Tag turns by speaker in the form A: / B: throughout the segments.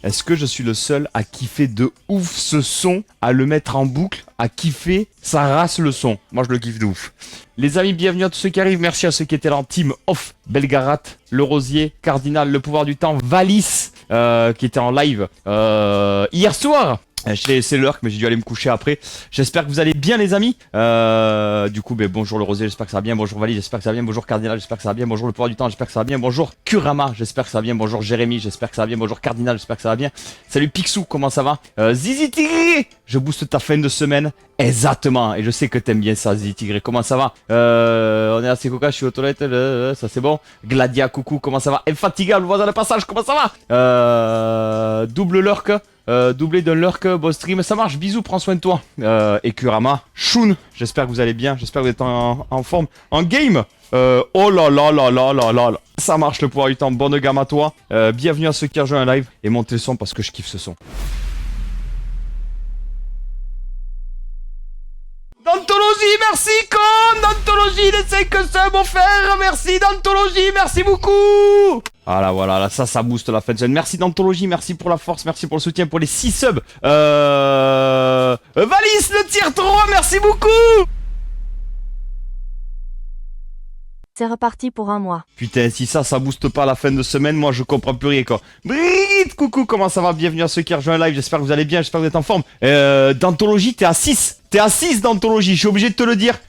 A: Est-ce que je suis le seul à kiffer de ouf ce son, à le mettre en boucle, à kiffer, ça race le son. Moi je le kiffe de ouf. Les amis, bienvenue à tous ceux qui arrivent. Merci à ceux qui étaient là en team off. Belgarat, Le Rosier, Cardinal, Le Pouvoir du Temps, Valis, qui était en live hier soir. Je l'ai laissé l'heure, mais j'ai dû aller me coucher après. J'espère que vous allez bien, les amis. Du coup, bonjour Le Rosier, j'espère que ça va bien. Bonjour Valis, j'espère que ça va bien. Bonjour Cardinal, j'espère que ça va bien. Bonjour Le Pouvoir du Temps, j'espère que ça va bien. Bonjour Kurama, j'espère que ça va bien. Bonjour Jérémy, j'espère que ça va bien. Bonjour Cardinal, j'espère que ça va bien. Salut Picsou, comment ça va? Zizi Tigré, je booste ta fin de semaine. Exactement, et je sais que t'aimes bien ça, Zizi Tigré. Comment ça va? On est assez coca, je suis aux toilettes, ça c'est bon. Gladia, coucou, comment ça va? Infatigable, voisin de passage, comment ça va? Double lurk. Doublé d'un lurk, beau stream, ça marche, bisous, prends soin de toi. Et Kurama, Shun, j'espère que vous allez bien, j'espère que vous êtes en forme. En game, oh là là là là là là là, ça marche Le Pouvoir du Temps, bonne gamme à toi. Bienvenue à ceux qui rejoignent un live, et montez le son parce que je kiffe ce son. Dantologie, merci con. Dantologie, les 5 subs offerts, merci Dantologie, merci beaucoup. Voilà, voilà, là, ça booste la fin de semaine. Merci Dantologie, merci pour la force, merci pour le soutien, pour les 6 subs. Valis, le tier 3, merci beaucoup.
B: C'est reparti pour un mois.
A: Putain, si ça booste pas la fin de semaine, moi je comprends plus rien quoi. Brigitte, coucou, comment ça va? Bienvenue à ceux qui rejoignent un live, j'espère que vous allez bien, j'espère que vous êtes en forme. Dantologie, t'es à 6. T'es à 6 Dantologie, je suis obligé de te le dire,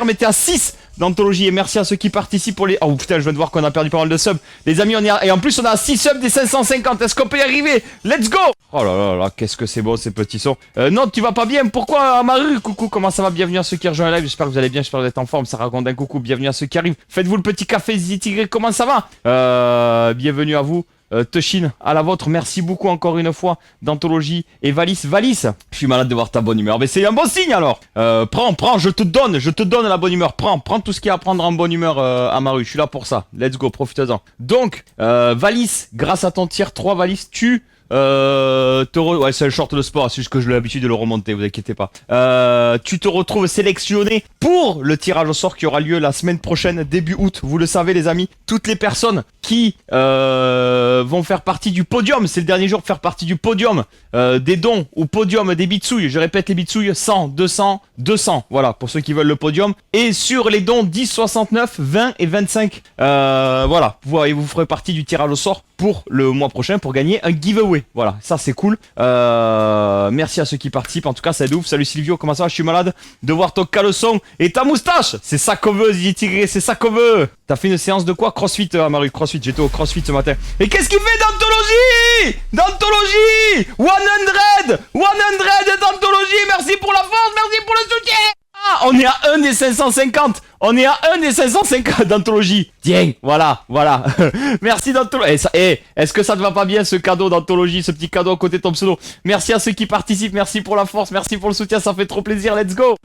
A: mais t'es à 6 Dantologie, et merci à ceux qui participent pour les... Oh putain, je viens de voir qu'on a perdu pas mal de subs. Les amis, et en plus on a 6 subs des 550, est-ce qu'on peut y arriver? Let's go. Oh là là là, qu'est-ce que c'est beau ces petits sons. Non, tu vas pas bien, pourquoi Amaru? Coucou, comment ça va? Bienvenue à ceux qui rejoignent un live, j'espère que vous allez bien, j'espère que vous êtes en forme. Sarah Gondin, coucou, bienvenue à ceux qui arrivent. Faites-vous le petit café Zizi Tigré, comment ça va? Bienvenue à vous. Teshin, à la vôtre, merci beaucoup encore une fois. Dantologie et Valis, je suis malade de voir ta bonne humeur, mais c'est un bon signe alors. Prends, je te donne la bonne humeur, prends tout ce qu'il y a à prendre en bonne humeur, Amaru, je suis là pour ça, let's go, profitez-en. Donc, Valis, grâce à ton tier 3, Valis, ouais, c'est un short de sport, c'est juste que je l'ai l'habitude de le remonter, vous inquiétez pas. Tu te retrouves sélectionné pour le tirage au sort qui aura lieu la semaine prochaine, début août. Vous le savez les amis, toutes les personnes qui vont faire partie du podium, c'est le dernier jour pour faire partie du podium des dons au podium des bitsouilles. Je répète les bitsouilles, 100, 200, 200, voilà, pour ceux qui veulent le podium. Et sur les dons 10, 69, 20 et 25, voilà, vous ferez partie du tirage au sort pour le mois prochain pour gagner un giveaway. Voilà, ça c'est cool. Merci à ceux qui participent, en tout cas c'est de ouf. Salut Silvio, comment ça va? Je suis malade de voir ton caleçon et ta moustache. C'est ça qu'on veut, Zizi Tigré, c'est ça qu'on veut. T'as fait une séance de quoi? Crossfit, Amaru, crossfit, j'étais au crossfit ce matin. Et qu'est-ce qu'il fait Dantologie? Dantologie 100 Dantologie, merci pour la force, merci pour le soutien. Ah, on est à 1 des 550. On est à 1 des 550 d'anthologie. Tiens, voilà. Merci d'anthologie. Est-ce que ça te va pas bien ce cadeau d'anthologie, ce petit cadeau à côté de ton pseudo? Merci à ceux qui participent, merci pour la force, merci pour le soutien, ça fait trop plaisir, let's go.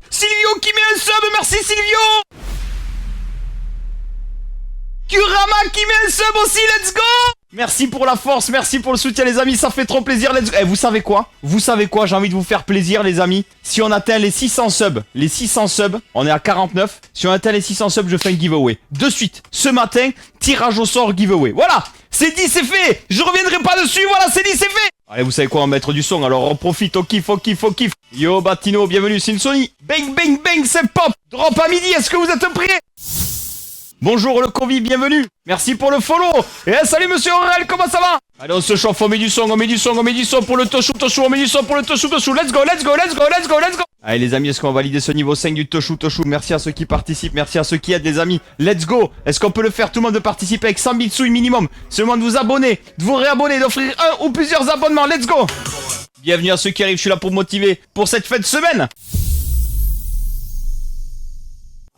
A: Silvio qui met un sub, merci Silvio. Kurama qui met un sub aussi, let's go. Merci pour la force, merci pour le soutien les amis, ça fait trop plaisir, let's go. Vous savez quoi, j'ai envie de vous faire plaisir les amis. Si on atteint les 600 subs, on est à 49. Si on atteint les 600 subs, je fais un giveaway. De suite, ce matin, tirage au sort giveaway. Voilà, c'est dit, c'est fait. Je reviendrai pas dessus, voilà, c'est dit, c'est fait. Allez, vous savez quoi, on va mettre du son, alors on profite, on kiffe. Yo, Batino, bienvenue, c'est une Sony. Bang, bang, bang, c'est pop. Drop à midi, est-ce que vous êtes prêts? Bonjour le convive, bienvenue. Merci pour le follow. Et salut monsieur Aurel, comment ça va? Allez, on se chauffe, on met du son pour le Toshu, on met du son pour le Toshu. Let's go. Allez les amis, est-ce qu'on va valider ce niveau 5 du Toshu? Merci à ceux qui participent, merci à ceux qui aident les amis. Let's go. Est-ce qu'on peut le faire tout le monde de participer avec 100 bitsouilles minimum? Seulement de vous abonner, de vous réabonner, d'offrir un ou plusieurs abonnements. Let's go. Bienvenue à ceux qui arrivent, je suis là pour motiver pour cette fin de semaine.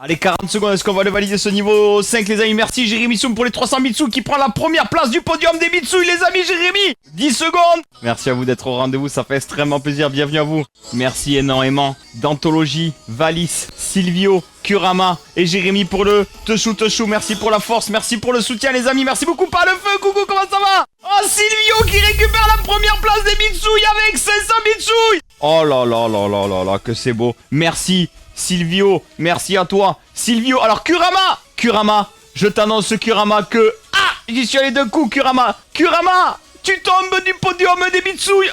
A: Allez, 40 secondes, est-ce qu'on va le valider ce niveau 5 les amis? Merci Jérémy Soum pour les 300 bitsous qui prend la première place du podium des bitsouilles les amis. Jérémy, 10 secondes. Merci à vous d'être au rendez-vous, ça fait extrêmement plaisir, bienvenue à vous. Merci énormément Dantologie, Valis, Silvio, Kurama et Jérémy pour le Teshu. Merci pour la force, merci pour le soutien les amis, merci beaucoup. Pas le feu, coucou, comment ça va? Oh, Silvio qui récupère la première place des bitsouilles avec 500 bitsouilles. Oh là là là là là là, que c'est beau. Merci Silvio, merci à toi. Silvio, alors Kurama, Je t'annonce, Kurama, que... Ah, j'y suis allé d'un coup, Kurama. Kurama, tu tombes du podium des Bitsouilles.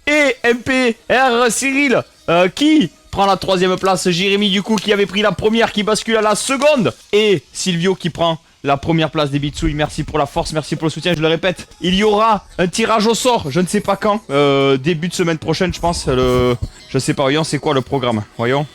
A: Et MPR Cyril, qui prend la 3ème place. Jérémy, du coup, qui avait pris la première, qui bascule à la seconde. Et Silvio, qui prend la première place des Bitsouilles. Merci pour la force, merci pour le soutien, je le répète. Il y aura un tirage au sort, je ne sais pas quand. Début de semaine prochaine, je pense. Je sais pas, voyons, c'est quoi le programme. Voyons.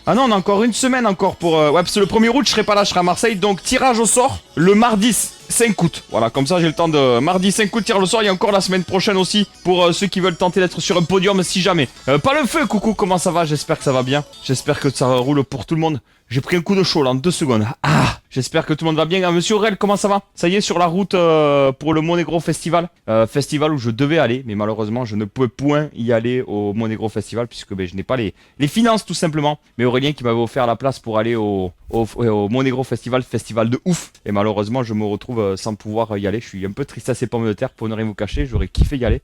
A: Ah non, on a encore une semaine encore pour... Ouais, parce que le 1er août, je serai pas là, je serai à Marseille. Donc, tirage au sort le mardi 5 août. Voilà, comme ça, j'ai le temps de... Mardi 5 août, tirage au sort. Il y a encore la semaine prochaine aussi pour ceux qui veulent tenter d'être sur un podium si jamais. Pas le feu, coucou, comment ça va? J'espère que ça va bien. J'espère que ça roule pour tout le monde. J'ai pris un coup de chaud là en 2 secondes. Ah, j'espère que tout le monde va bien. Monsieur Aurel, comment ça va? Ça y est, sur la route pour le Monegro Festival. Festival où je devais aller, mais malheureusement, je ne pouvais point y aller au Monegro Festival puisque je n'ai pas les finances tout simplement. Mais Aurélien qui m'avait offert la place pour aller au Monegro Festival, festival de ouf. Et malheureusement, je me retrouve sans pouvoir y aller. Je suis un peu triste à ces pommes de terre pour ne rien vous cacher. J'aurais kiffé y aller.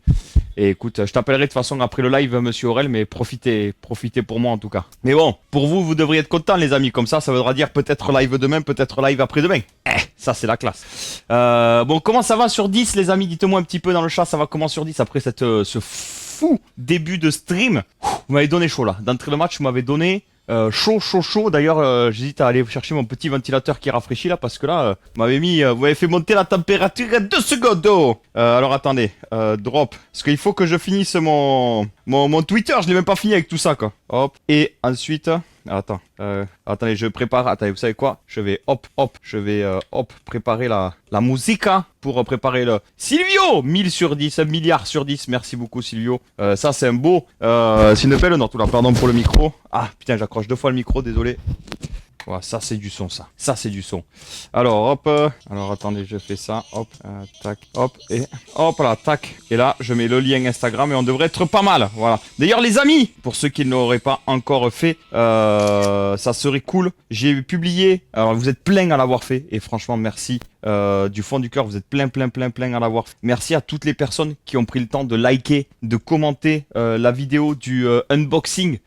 A: Et écoute, je t'appellerai de toute façon après le live, monsieur Aurel, mais profitez pour moi en tout cas. Mais bon, pour vous, vous devriez être contents les amis. Comme ça voudra dire peut-être live demain, peut-être live après-demain. Ça c'est la classe. Bon, comment ça va sur 10 les amis? Dites-moi un petit peu dans le chat, ça va comment sur 10 après ce fou début de stream. Vous m'avez donné chaud là. D'entrée de match, vous m'avez donné... chaud. D'ailleurs, j'hésite à aller chercher mon petit ventilateur qui rafraîchit là parce que là, vous m'avez fait monter la température à 2 secondes. Oh alors attendez, drop. Parce qu'il faut que je finisse mon Twitter. Je l'ai même pas fini avec tout ça quoi. Hop. Et ensuite, attendez, je prépare. Attendez, vous savez quoi? Je vais préparer la musica pour préparer le Silvio 1000 sur 10, 1 milliard sur 10. Merci beaucoup Silvio. Ça c'est un beau. C'est une belle note. Là, pardon pour le micro. Ah putain, j'accroche 2 fois le micro, désolé. Voilà, ça c'est du son, ça. Ça c'est du son. Alors hop, alors attendez, je fais ça, hop, tac, hop, et hop là, tac. Et là, je mets le lien Instagram et on devrait être pas mal. Voilà. D'ailleurs les amis, pour ceux qui ne l'auraient pas encore fait, ça serait cool. J'ai publié, alors vous êtes plein à l'avoir fait et franchement merci. Du fond du cœur, vous êtes plein à l'avoir fait. Merci à toutes les personnes qui ont pris le temps de liker, de commenter la vidéo du unboxing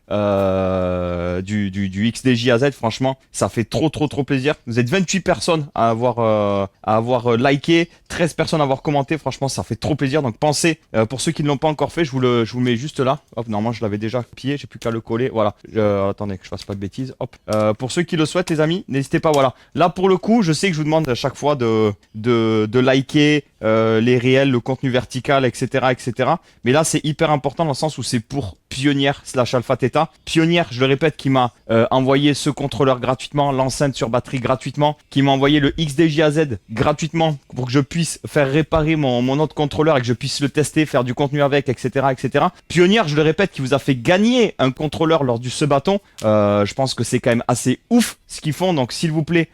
A: du XDJ-AZ. Franchement, ça fait trop plaisir. Vous êtes 28 personnes à avoir liké, 13 personnes à avoir commenté. Franchement, ça fait trop plaisir. Donc pensez, pour ceux qui ne l'ont pas encore fait, je vous le mets juste là. Hop, normalement je l'avais déjà copié, j'ai plus qu'à le coller. Voilà. Attendez que je fasse pas de bêtises. Hop. Pour ceux qui le souhaitent, les amis, n'hésitez pas. Voilà. Là pour le coup, je sais que je vous demande à chaque fois de liker les réels, le contenu vertical, etc. Mais là, c'est hyper important dans le sens où c'est pour Pionnière / Alpha Theta. Pionnière, je le répète, qui m'a envoyé ce contrôleur gratuitement, l'enceinte sur batterie gratuitement, qui m'a envoyé le XDJ-AZ gratuitement pour que je puisse faire réparer mon autre contrôleur et que je puisse le tester, faire du contenu avec, etc. Pionnière, je le répète, qui vous a fait gagner un contrôleur lors du bâton. Je pense que c'est quand même assez ouf ce qu'ils font. Donc, s'il vous plaît,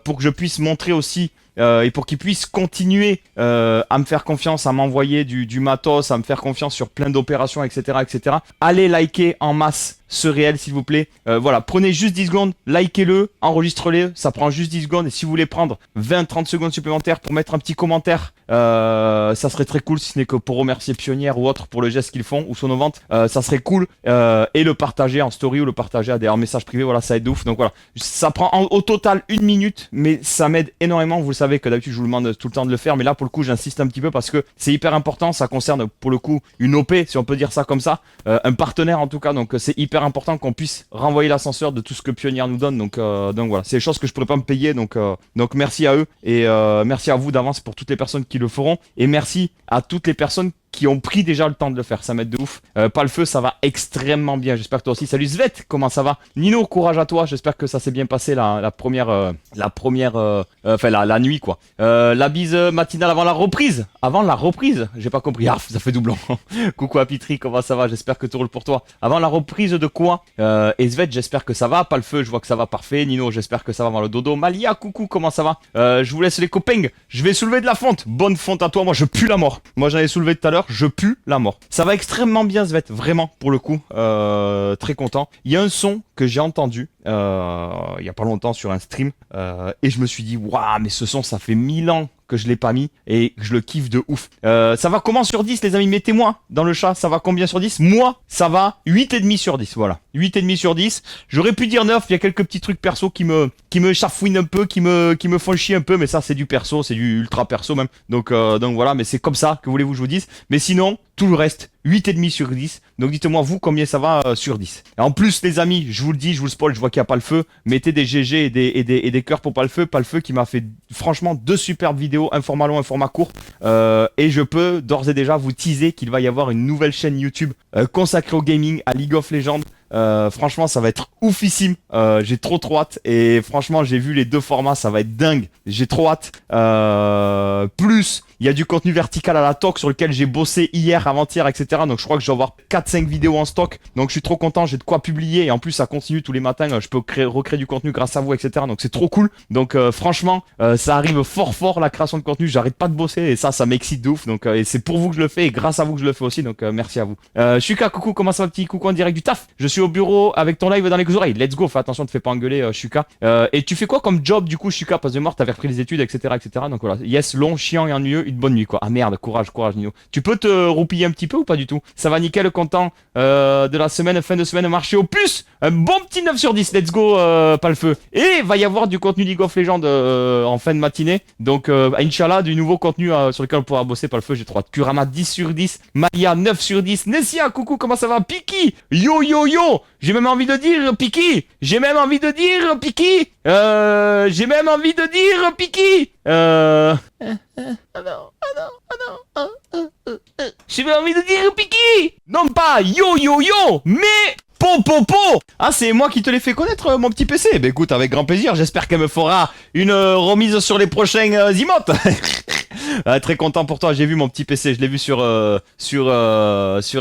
A: pour que je puisse montrer aussi et pour qu'ils puissent continuer à me faire confiance, à m'envoyer du matos, à me faire confiance sur plein d'opérations, etc. Allez liker en masse ce réel s'il vous plaît. Voilà, prenez juste 10 secondes, likez-le, enregistrez-le, ça prend juste 10 secondes. Et si vous voulez prendre 20-30 secondes supplémentaires pour mettre un petit commentaire, ça serait très cool, si ce n'est que pour remercier Pionnière ou autre pour le geste qu'ils font ou son vente, ça serait cool. Et le partager en story ou le partager en message privé, voilà, ça aide de ouf. Donc voilà, ça prend au total 1 minute, mais ça m'aide énormément. Vous le savez que d'habitude je vous demande tout le temps de le faire, mais là pour le coup j'insiste un petit peu parce que c'est hyper important. Ça concerne pour le coup une OP, si on peut dire ça comme ça, un partenaire en tout cas. Donc c'est hyper important qu'on puisse renvoyer l'ascenseur de tout ce que Pionnière nous donne. Donc voilà, c'est des choses que je pourrais pas me payer. Donc merci à eux et merci à vous d'avance pour toutes les personnes qui le feront, et merci à toutes les personnes qui ont pris déjà le temps de le faire, ça m'aide de ouf. Pas le feu, ça va extrêmement bien, j'espère que toi aussi. Salut Svet, comment ça va? Nino, courage à toi, j'espère que ça s'est bien passé la nuit quoi. La bise matinale avant la reprise, j'ai pas compris, ça fait doublon. Coucou à Pitry, comment ça va? J'espère que tout roule pour toi. Avant la reprise de quoi? Et Svet, j'espère que ça va. Pas le feu, je vois que ça va parfait. Nino, j'espère que ça va avant le dodo. Malia, coucou, comment ça va? Je vous laisse les copains, je vais soulever de la fonte. Bonne fonte à toi, moi je pue la mort. Moi j'en ai soulevé tout à l'heure, je pue la mort. Ça va extrêmement bien Svet, vraiment pour le coup, très content. Il y a un son que j'ai entendu il y a pas longtemps sur un stream et je me suis dit waouh, mais ce son ça fait 1000 ans que je l'ai pas mis et que je le kiffe de ouf. Ça va comment sur 10 les amis? Mettez-moi dans le chat, ça va combien sur 10? Moi, ça va 8,5 sur 10, voilà. 8,5 sur 10. J'aurais pu dire 9, il y a quelques petits trucs perso qui me chafouinent un peu, qui me font chier un peu, mais ça c'est du perso, c'est du ultra perso même. Donc voilà, mais c'est comme ça, que voulez-vous que je vous dise. Mais sinon, tout le reste, 8,5 sur 10. Donc dites-moi vous combien ça va sur 10. Et en plus les amis, je vous le dis, je vous le spoil, je vois qu'il n'y a pas le feu. Mettez des GG et des cœurs pour pas le feu. Pas le feu qui m'a fait franchement 2 superbes vidéos, un format long, un format court. Et je peux d'ores et déjà vous teaser qu'il va y avoir une nouvelle chaîne YouTube consacrée au gaming, à League of Legends. Franchement ça va être oufissime, j'ai trop hâte et franchement j'ai vu les 2 formats, ça va être dingue, j'ai trop hâte. Plus il y a du contenu vertical à la toque sur lequel j'ai bossé hier, avant-hier, etc. Donc je crois que je vais avoir 4-5 vidéos en stock, donc je suis trop content, j'ai de quoi publier et en plus ça continue tous les matins, je peux recréer du contenu grâce à vous, etc. Donc c'est trop cool. Donc franchement ça arrive fort la création de contenu, j'arrête pas de bosser et ça m'excite de ouf. Donc et c'est pour vous que je le fais et grâce à vous que je le fais aussi, donc merci à vous. Shuka, coucou, comment ça va petit? Coucou en direct du taf, je suis au bureau avec ton live dans les oreilles, let's go, fais attention, te fais pas engueuler Shuka. Et tu fais quoi comme job du coup Shuka? Parce que mort t'avais repris les études, etc. Donc voilà, yes, long, chiant et ennuyeux, une bonne nuit quoi. Ah merde, courage Nino. Tu peux te roupiller un petit peu ou pas du tout? Ça va nickel, content de la semaine, fin de semaine, marché aux puces. Un bon petit 9 sur 10, let's go, pas le feu. Et va y avoir du contenu League of Legends en fin de matinée. Donc Inch'Allah, du nouveau contenu sur lequel on pourra bosser, pas le feu, j'ai trop hâte. Kurama 10 sur 10, Malia 9 sur 10, Nessia, coucou, comment ça va? Piki, yo yo yo, j'ai même envie de dire Piki, j'ai même envie de dire Piki, j'ai même envie de dire Piki, j'ai même envie de dire Piki, non pas yo yo yo, mais po. Ah, c'est moi qui te l'ai fait connaître, mon petit PC. Bah écoute, avec grand plaisir, j'espère qu'elle me fera une remise sur les prochains emotes. Très content pour toi, j'ai vu mon petit PC, je l'ai vu sur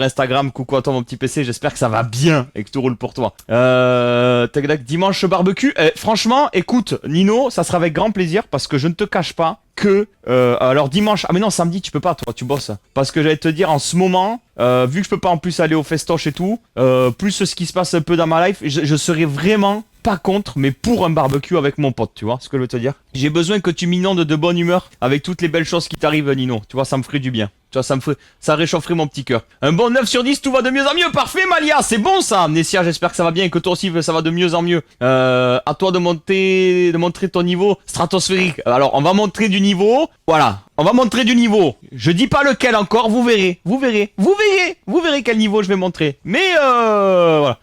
A: Instagram. Coucou à toi mon petit PC, j'espère que ça va bien et que tout roule pour toi. Tac tac, dimanche barbecue. Franchement, écoute Nino, ça sera avec grand plaisir parce que je ne te cache pas que alors dimanche, ah mais non samedi tu peux pas, toi tu bosses, parce que j'allais te dire en ce moment vu que je peux pas en plus aller au festoche et tout, plus ce qui se passe un peu dans ma life, je serais vraiment pas contre, mais pour un barbecue avec mon pote, tu vois ce que je veux te dire. J'ai besoin que tu m'inondes de bonne humeur avec toutes les belles choses qui t'arrivent Nino, tu vois, ça me ferait du bien. Tu vois, ça réchaufferait mon petit cœur. Un bon 9 sur 10, tout va de mieux en mieux. Parfait, Malia, c'est bon ça. Amnesia, j'espère que ça va bien et que toi aussi, ça va de mieux en mieux. À toi de montrer ton niveau stratosphérique. Alors, on va montrer du niveau. Voilà, on va montrer du niveau. Je dis pas lequel encore, vous verrez quel niveau je vais montrer. Mais voilà.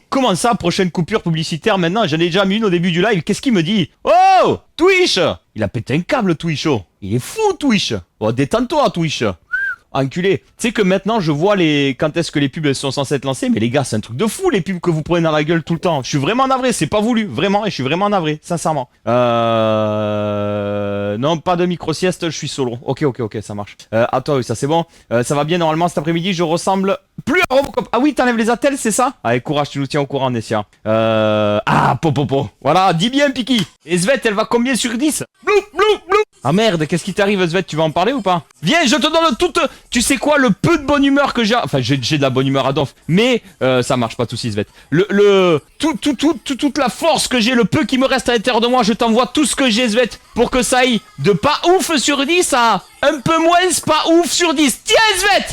A: Comment ça, prochaine coupure publicitaire maintenant? J'en ai déjà mis une au début du live. Qu'est-ce qu'il me dit? Oh, Twitch! Il a pété un câble, Twitch. Oh. Il est fou, Twitch. Oh, détends-toi, Twitch. Enculé. Tu sais que maintenant je vois quand est-ce que les pubs sont censées être lancées, mais les gars c'est un truc de fou les pubs que vous prenez dans la gueule tout le temps. Je suis vraiment navré, c'est pas voulu, vraiment, et je suis vraiment navré, sincèrement. Non, pas de micro-sieste, je suis solo. Ok, ça marche. À toi, oui, ça c'est bon. Ça va bien normalement cet après-midi, je ressemble plus à Robocop. Ah oui, t'enlèves les attelles, c'est ça? Allez, courage, tu nous tiens au courant, Nessia. Popo. Voilà, dis bien, Piki. Et Svet, elle va combien sur 10? Blou. Ah merde, qu'est-ce qui t'arrive, Svet? Tu vas en parler ou pas? Viens, je te donne toute... Tu sais quoi, le peu de bonne humeur que j'ai... Enfin, j'ai de la bonne humeur à donf, mais ça marche pas tout si, Svet. Toute la force que j'ai, le peu qui me reste à l'intérieur de moi, je t'envoie tout ce que j'ai, Svet, pour que ça aille de pas ouf sur 10 à un peu moins pas ouf sur 10. Tiens, Svet!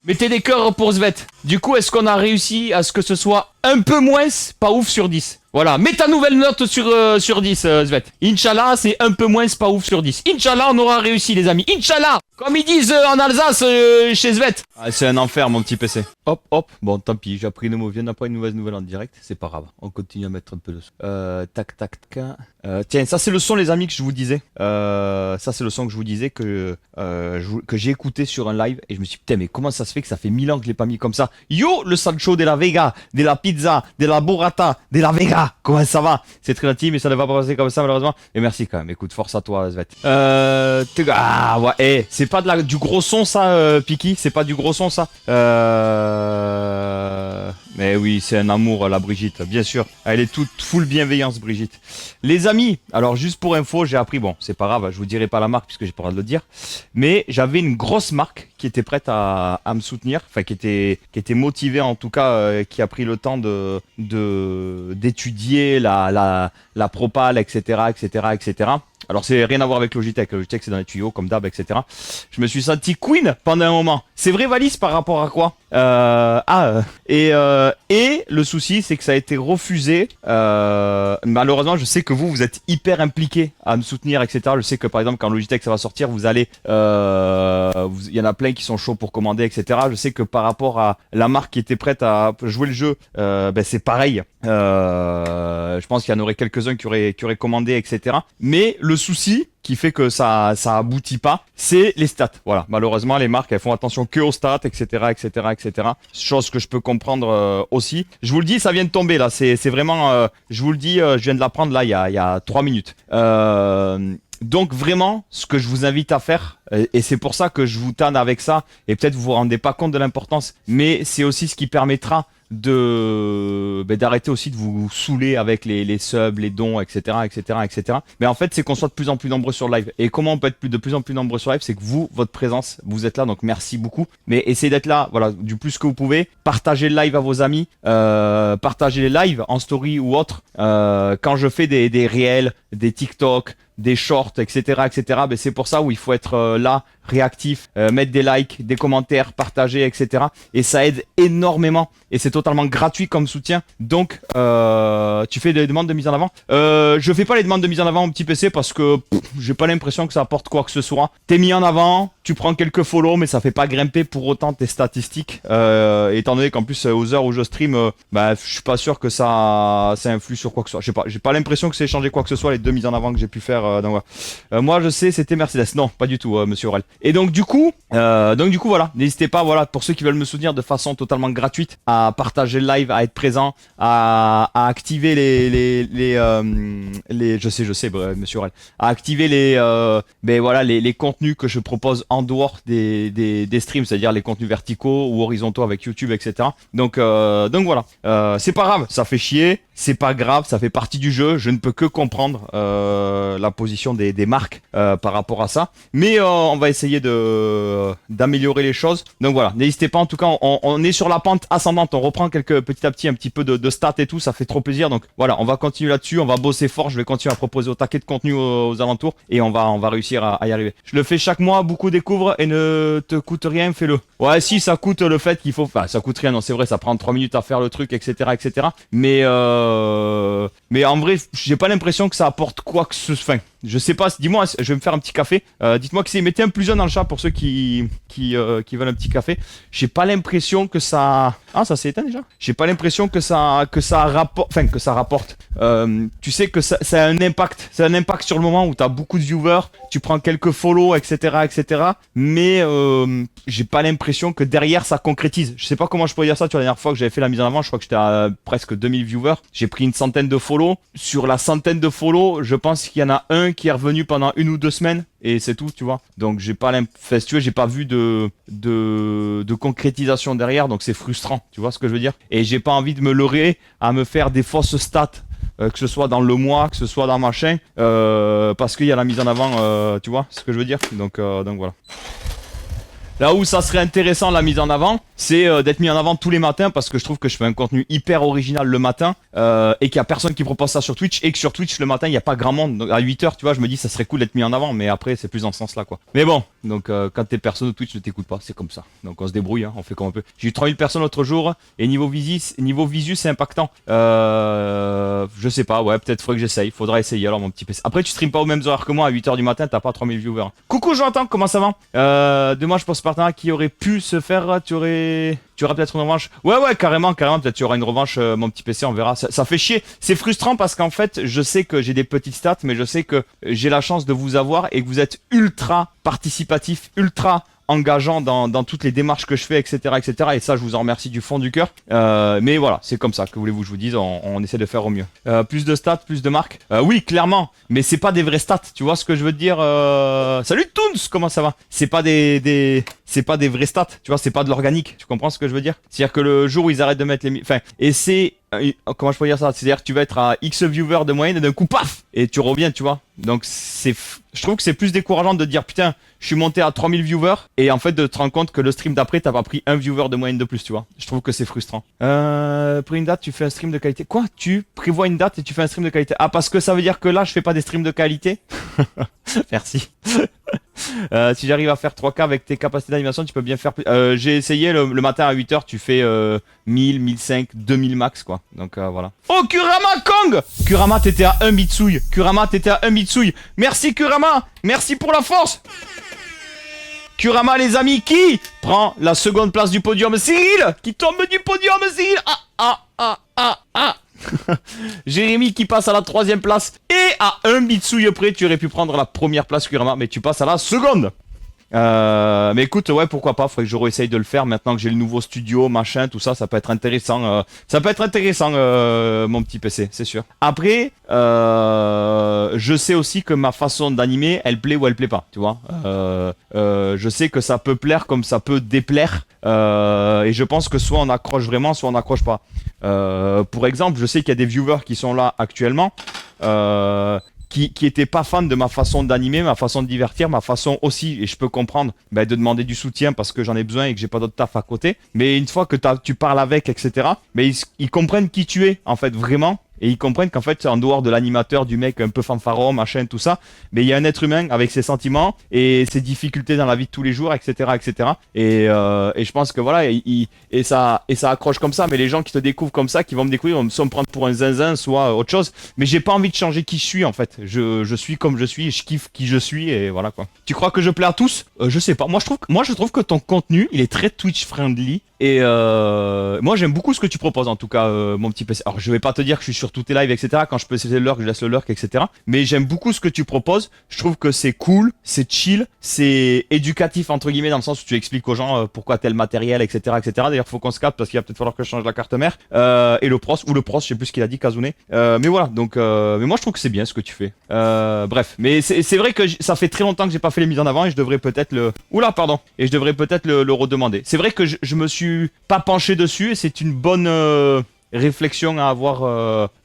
A: Mettez des cœurs pour Svet. Du coup, est-ce qu'on a réussi à ce que ce soit un peu moins pas ouf sur 10? Voilà, mets ta nouvelle note sur 10, Svet. Inch'Allah, c'est un peu moins pas ouf sur 10. Inch'Allah, on aura réussi, les amis. Inch'Allah! Comme ils disent en Alsace, chez Svet. Ah, c'est un enfer, mon petit PC. Hop. Bon, tant pis, j'ai appris une mauvaise. On n'a pas une mauvaise nouvelle en direct. C'est pas grave. On continue à mettre un peu de son. Tac. Tiens, ça c'est le son, les amis, que je vous disais. Ça c'est le son que je vous disais que j'ai écouté sur un live et je me suis dit, putain, mais comment ça se fait que ça fait 1000 ans que je l'ai pas mis comme ça? Yo, le Sancho de la Vega, de la pizza, de la burrata, de la Vega. Comment ça va? C'est très gentil, mais ça ne va pas passer comme ça, malheureusement. Et merci quand même. Écoute, force à toi, Svet. Ouais, c'est pas du gros son, ça, Piki. C'est pas du gros son, ça. Mais oui, c'est un amour, la Brigitte, bien sûr. Elle est toute full bienveillance, Brigitte. Les amis, alors juste pour info, j'ai appris, bon, c'est pas grave, je vous dirai pas la marque puisque j'ai pas le droit de le dire, mais j'avais une grosse marque qui était prête à me soutenir, enfin qui était motivée en tout cas, qui a pris le temps d'étudier la propale, etc. Alors c'est rien à voir avec Logitech. Logitech c'est dans les tuyaux comme d'hab, etc. Je me suis senti queen pendant un moment. C'est vrai Valise par rapport à quoi? Et le souci c'est que ça a été refusé. Malheureusement je sais que vous êtes hyper impliqués à me soutenir, etc. Je sais que par exemple quand Logitech ça va sortir, vous allez, il y en a plein qui sont chauds pour commander, etc. Je sais que par rapport à la marque qui était prête à jouer le jeu, c'est pareil. Je pense qu'il y en aurait quelques-uns qui auraient commandé, etc. Mais le souci qui fait que ça aboutit pas, c'est les stats. Voilà, malheureusement les marques elles font attention que aux stats, etc., etc., etc. Chose que je peux comprendre aussi. Je vous le dis, ça vient de tomber là. C'est vraiment, je vous le dis, je viens de l'apprendre là il y a 3 minutes. Donc vraiment, ce que je vous invite à faire, et c'est pour ça que je vous tanne avec ça, et peut-être vous vous rendez pas compte de l'importance, mais c'est aussi ce qui permettra d'arrêter aussi de vous saouler avec les subs, les dons, etc., etc., etc. Mais en fait, c'est qu'on soit de plus en plus nombreux sur live. Et comment on peut être de plus en plus nombreux sur live, c'est que vous, votre présence, vous êtes là, donc merci beaucoup. Mais essayez d'être là, voilà, du plus que vous pouvez. Partagez le live à vos amis, partagez les lives en story ou autre. Quand je fais des réels, des TikTok, des shorts, etc., etc. C'est pour ça où il faut être là, réactif, mettre des likes, des commentaires, partager, etc. Et ça aide énormément. Et c'est totalement gratuit comme soutien. Donc, tu fais des demandes de mise en avant. Je fais pas les demandes de mise en avant au petit PC parce que j'ai pas l'impression que ça apporte quoi que ce soit. T'es mis en avant, tu prends quelques follow, mais ça fait pas grimper pour autant tes statistiques. Étant donné qu'en plus aux heures où je stream, je suis pas sûr que ça influe sur quoi que ce soit. Je sais pas, j'ai pas l'impression que c'est changé quoi que ce soit les 2 mises en avant que j'ai pu faire. Donc voilà. Moi je sais, c'était Mercedes. Non, pas du tout, Monsieur Aurel. Et donc du coup, voilà, n'hésitez pas, voilà, pour ceux qui veulent me soutenir de façon totalement gratuite, à partager le live, à être présent, à activer je sais, Monsieur Aurel, à activer les contenus que je propose en dehors des streams, c'est-à-dire les contenus verticaux ou horizontaux avec YouTube, etc. Donc voilà, c'est pas grave, ça fait chier, c'est pas grave, ça fait partie du jeu. Je ne peux que comprendre la position des marques par rapport à ça, mais on va essayer d'améliorer les choses. Donc voilà, n'hésitez pas. En tout cas, on est sur la pente ascendante. On reprend petit à petit un petit peu de stats et tout. Ça fait trop plaisir. Donc voilà, on va continuer là-dessus. On va bosser fort. Je vais continuer à proposer au taquet de contenu aux alentours et on va réussir à y arriver. Je le fais chaque mois. Beaucoup découvrent et ne te coûte rien. Fais-le. Ouais, si ça coûte le fait qu'il faut. Enfin, ça coûte rien. Non, c'est vrai. Ça prend 3 minutes à faire le truc, etc., etc. Mais en vrai, j'ai pas l'impression que ça apporte quoi que ce soit. Enfin, je sais pas, dis-moi, je vais me faire un petit café. Dites-moi que c'est, mettez un plus jeune dans le chat pour ceux qui veulent un petit café. J'ai pas l'impression que ça. Ah, ça s'est éteint déjà. J'ai pas l'impression que ça rapporte. Enfin, que ça rapporte. Tu sais que ça a un impact. C'est un impact sur le moment où t'as beaucoup de viewers, tu prends quelques follow, etc., etc. Mais j'ai pas l'impression que derrière ça concrétise. Je sais pas comment je pourrais dire ça. Tu vois, la dernière fois que j'avais fait la mise en avant, je crois que j'étais à presque 2000 viewers. J'ai pris une centaine de follow. Sur la centaine de follow, je pense qu'il y en a un qui est revenu pendant 1 ou 2 semaines et c'est tout, tu vois. Donc j'ai pas l'impression, si tu veux, j'ai pas vu de concrétisation derrière, donc c'est frustrant, tu vois ce que je veux dire. Et j'ai pas envie de me leurrer à me faire des fausses stats, que ce soit dans le mois, que ce soit dans machin, parce qu'il y a la mise en avant, tu vois ce que je veux dire. Donc voilà. Là où ça serait intéressant la mise en avant, c'est d'être mis en avant tous les matins parce que je trouve que je fais un contenu hyper original le matin et qu'il y a personne qui propose ça sur Twitch et que sur Twitch le matin il n'y a pas grand monde. Donc, à 8h tu vois, je me dis ça serait cool d'être mis en avant, mais après c'est plus dans ce sens là quoi. Mais bon, donc quand t'es personne au Twitch ne t'écoute pas, c'est comme ça. Donc on se débrouille, hein, on fait comme on peut. J'ai eu 3000 personnes l'autre jour et niveau visu c'est impactant. Je sais pas, ouais, peut-être faudrait que j'essaye, faudra essayer alors mon petit PC. Après tu stream pas aux mêmes horaires que moi, à 8h du matin t'as pas 3000 viewers. Coucou Jonathan, comment ça va? Demain je pense partenariat qui aurait pu se faire, tu aurais peut-être une revanche. Ouais, carrément, peut-être tu auras une revanche, mon petit PC, on verra. Ça fait chier, c'est frustrant parce qu'en fait, je sais que j'ai des petites stats, mais je sais que j'ai la chance de vous avoir et que vous êtes ultra participatif, ultra engageant dans toutes les démarches que je fais, etc., etc. Et ça, je vous en remercie du fond du cœur. Mais voilà, c'est comme ça. Que voulez-vous que je vous dise, on essaie de faire au mieux. Plus de stats, plus de marques. Oui, clairement. Mais c'est pas des vrais stats. Tu vois ce que je veux te dire? Salut Toons, comment ça va? C'est pas c'est pas des vrais stats. Tu vois, c'est pas de l'organique. Tu comprends ce que je veux dire? C'est-à-dire que le jour où ils arrêtent de mettre enfin, et c'est comment je peux dire ça? C'est-à-dire que tu vas être à X viewers de moyenne et d'un coup, paf! Et tu reviens, tu vois. Donc, je trouve que c'est plus décourageant de dire, putain, je suis monté à 3000 viewers et en fait de te rendre compte que le stream d'après, t'as pas pris un viewer de moyenne de plus, tu vois. Je trouve que c'est frustrant. Pour une date, tu fais un stream de qualité. Quoi? Tu prévois une date et tu fais un stream de qualité? Ah, parce que ça veut dire que là, je fais pas des streams de qualité? Merci. Si j'arrive à faire 3K avec tes capacités d'animation, tu peux bien faire plus. J'ai essayé le matin à 8h, tu fais 1000, 1500, 2000 max quoi. Donc voilà. Oh Kurama Kong! Kurama t'étais à 1 Mitsui. Kurama t'étais à 1 Mitsui. Merci Kurama! Merci pour la force! Kurama les amis, qui prend la seconde place du podium? Cyril! Qui tombe du podium, Cyril! Jérémy qui passe à la 3ème place. Et à 1 Mitsui près, tu aurais pu prendre la première place Kurama, mais tu passes à la seconde. Mais écoute, ouais, pourquoi pas, faudrait que je réessaye de le faire maintenant que j'ai le nouveau studio, machin, tout ça, ça peut être intéressant. Ça peut être intéressant, mon petit PC, c'est sûr. Après, je sais aussi que ma façon d'animer, elle plaît ou elle plaît pas, tu vois. Je sais que ça peut plaire comme ça peut déplaire. Et je pense que soit on accroche vraiment, soit on n'accroche pas. Pour exemple, je sais qu'il y a des viewers qui sont là actuellement. Qui étaient pas fans de ma façon d'animer, ma façon de divertir, ma façon aussi, et je peux comprendre, de demander du soutien parce que j'en ai besoin et que j'ai pas d'autre taf à côté. Mais une fois que tu parles avec, etc., mais ils comprennent qui tu es, en fait, vraiment. Et ils comprennent qu'en fait, en dehors de l'animateur, du mec un peu fanfaron, machin, tout ça, mais il y a un être humain avec ses sentiments et ses difficultés dans la vie de tous les jours, etc., etc. Et je pense que voilà, et ça accroche comme ça. Mais les gens qui te découvrent comme ça, qui vont me découvrir, vont soit me prendre pour un zinzin, soit autre chose. Mais j'ai pas envie de changer qui je suis en fait. Je suis comme je suis, je kiffe qui je suis et voilà quoi. Tu crois que je plais à tous? Je sais pas. Moi je trouve que ton contenu, il est très Twitch friendly. Et moi j'aime beaucoup ce que tu proposes en tout cas mon petit PC. Alors je vais pas te dire que je suis sur tous tes lives etc. Quand je peux essayer le lurk je laisse le lurk etc. Mais j'aime beaucoup ce que tu proposes. Je trouve que c'est cool, c'est chill, c'est éducatif entre guillemets dans le sens où tu expliques aux gens pourquoi tel matériel etc etc. D'ailleurs faut qu'on se capte parce qu'il va peut-être falloir que je change la carte mère et le pros ou le pros je sais plus ce qu'il a dit Kazune. Mais voilà donc mais moi je trouve que c'est bien ce que tu fais. Bref mais c'est vrai que ça fait très longtemps que j'ai pas fait les mises en avant et je devrais peut-être le et je devrais peut-être le redemander. C'est vrai que je me suis pas penché dessus et c'est une bonne réflexion à avoir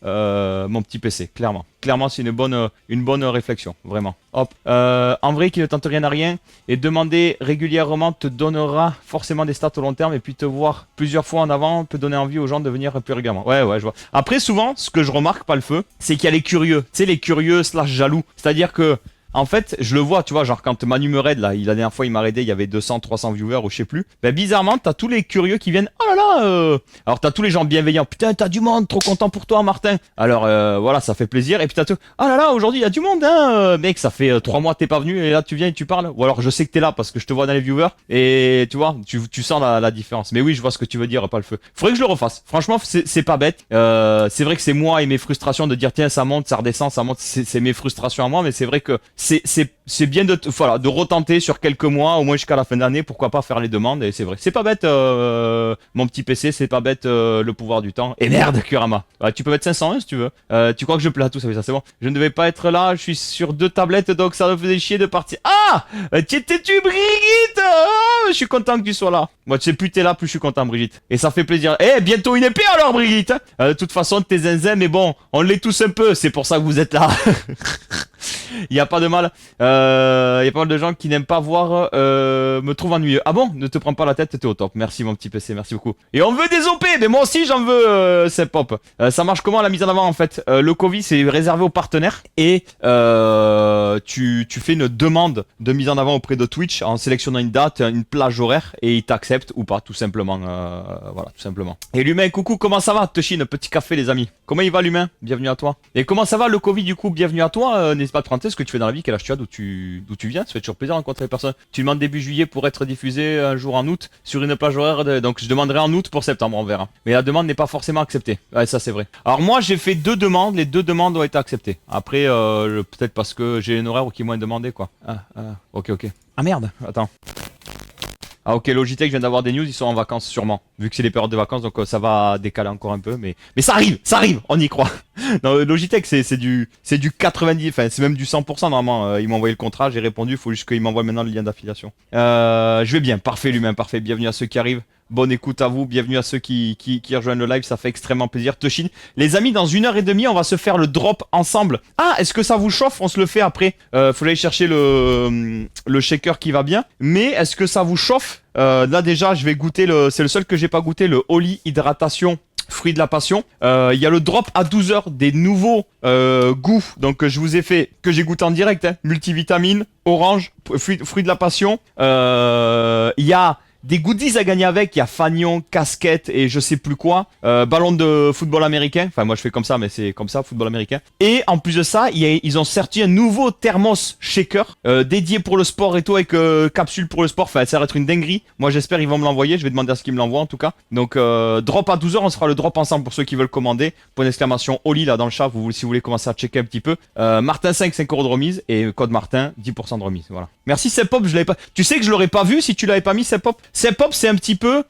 A: mon petit PC, clairement. Clairement c'est une bonne réflexion, vraiment. Hop. En vrai qui ne tente rien à rien et demander régulièrement te donnera forcément des stats au long terme et puis te voir plusieurs fois en avant peut donner envie aux gens de venir plus régulièrement. Ouais je vois. Après souvent ce que je remarque pas le feu c'est qu'il y a les curieux, tu sais les curieux / jaloux. C'est-à-dire que en fait, je le vois, tu vois, genre quand Manu me raid, là, la dernière fois il m'a raidé, il y avait 200, 300 viewers ou je sais plus. Ben bizarrement, t'as tous les curieux qui viennent, oh là là Alors t'as tous les gens bienveillants, putain, t'as du monde, trop content pour toi, Martin. Alors voilà, ça fait plaisir. Et puis t'as tout, oh là là, aujourd'hui il y a du monde, hein mec, ça fait 3 mois que t'es pas venu et là tu viens et tu parles. Ou alors je sais que t'es là parce que je te vois dans les viewers et tu vois, tu sens la différence. Mais oui, je vois ce que tu veux dire, pas le feu. Faudrait que je le refasse. Franchement, c'est pas bête. C'est vrai que c'est moi et mes frustrations de dire, tiens, ça monte, ça redescend, ça monte, c'est mes frustrations à moi, mais c'est vrai que c'est bien de retenter sur quelques mois, au moins jusqu'à la fin de l'année, pourquoi pas faire les demandes, et c'est vrai. C'est pas bête, mon petit PC, c'est pas bête le pouvoir du temps. Et merde, Kurama. Ouais, tu peux mettre 500 si tu veux. Tu crois que je plais à tout ça, oui, ça c'est bon. Je ne devais pas être là, je suis sur 2 tablettes, donc ça me faisait chier de partir. Ah! T'étais-tu, Brigitte? Oh, je suis content que tu sois là. Moi, tu sais, plus t'es là, plus je suis content, Brigitte. Et ça fait plaisir. Eh, bientôt une épée alors, Brigitte! De toute façon, t'es zinzin, mais bon, on l'est tous un peu, c'est pour ça que vous êtes là. Il y a pas de mal. Il y a pas mal de gens qui n'aiment pas voir me trouvent ennuyeux. Ah bon? Ne te prends pas la tête, t'es au top. Merci mon petit PC, merci beaucoup. Et on veut des OP, mais moi aussi j'en veux, c'est pop. Ça marche comment la mise en avant en fait? Le Covid c'est réservé aux partenaires et tu fais une demande de mise en avant auprès de Twitch en sélectionnant une date, une plage horaire et ils t'acceptent ou pas tout simplement. Voilà, tout simplement. Et l'humain, coucou, comment ça va? Toshine, petit café les amis. Comment il va l'humain? Bienvenue à toi. Et comment ça va le Covid du coup? Bienvenue à toi. N'hésite pas à te présenter ce que tu fais dans la vie, quel âge tu as, d'où tu viens. Ça fait toujours plaisir de rencontrer les personnes. Tu demandes début juillet pour être diffusé un jour en août sur une plage horaire. Donc je demanderai en août pour septembre, on verra. Mais la demande n'est pas forcément acceptée. Ouais, ça c'est vrai. Alors moi j'ai fait 2 demandes, les 2 demandes ont été acceptées. Après peut-être parce que j'ai une horaire qui m'ont demandé quoi. Ok. Ah merde, attends. Ah ok, Logitech vient d'avoir des news, ils sont en vacances sûrement. Vu que c'est les périodes de vacances, donc ça va décaler encore un peu, mais ça arrive, on y croit. Non, Logitech c'est du 90, enfin c'est même du 100% normalement. Ils m'ont envoyé le contrat, j'ai répondu, il faut juste qu'ils m'envoient maintenant le lien d'affiliation. Je vais bien, parfait l'humain, parfait, bienvenue à ceux qui arrivent. bonne écoute à vous, bienvenue à ceux qui rejoignent le live, ça fait extrêmement plaisir. Toshin, les amis, dans 1h30, on va se faire le drop ensemble. Ah, est-ce que ça vous chauffe? On se le fait après. Faut aller chercher le shaker qui va bien. Mais est-ce que ça vous chauffe? Là déjà, je vais goûter c'est le seul que j'ai pas goûté, le Oli Hydratation. Fruit de la passion. Il y a le drop à 12h des nouveaux goûts. Donc je vous ai fait, que j'ai goûté en direct, hein, multivitamine, orange, fruit de la passion. Il y a des goodies à gagner avec, il y a fanion, casquette et je sais plus quoi. Ballon de football américain. Enfin moi je fais comme ça mais c'est comme ça, football américain. Et en plus de ça, ils ont sorti un nouveau thermos shaker dédié pour le sport et tout avec capsule pour le sport. Enfin ça va être une dinguerie. Moi j'espère ils vont me l'envoyer, je vais demander à ce qu'ils me l'envoient en tout cas. Donc drop à 12h, on se fera le drop ensemble pour ceux qui veulent commander. Point d'exclamation Oli là dans le chat, si vous voulez commencer à checker un petit peu. Martin 5 € de remise et code Martin 10% de remise. Voilà. Merci Sepop, je l'avais pas. Tu sais que je l'aurais pas vu si tu l'avais pas mis Sepop. Sepop, c'est un petit peu,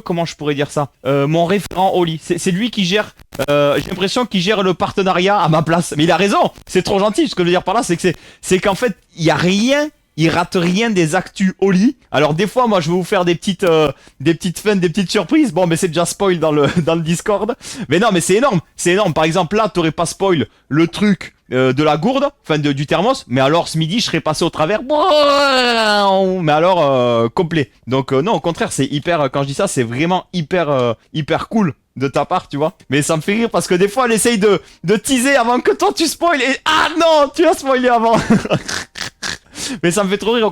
A: comment je pourrais dire ça, mon référent Oli. C'est lui qui gère. J'ai l'impression qu'il gère le partenariat à ma place. Mais il a raison. C'est trop gentil. Ce que je veux dire par là, c'est qu'en fait, il y a rien. Il rate rien des actus Oli. Alors des fois, moi, je vais vous faire des petites fun, des petites surprises. Bon, mais c'est déjà spoil dans le Discord. Mais non, mais c'est énorme. C'est énorme. Par exemple, là, t'aurais pas spoil le truc de la gourde, enfin du thermos. Mais alors, ce midi, je serais passé au travers. Mais alors, complet. Donc non, au contraire, c'est hyper. Quand je dis ça, c'est vraiment hyper cool de ta part, tu vois. Mais ça me fait rire parce que des fois, elle essaye de teaser avant que toi tu spoil. Et ah non, tu as spoilé avant. Mais ça me fait trop rire, au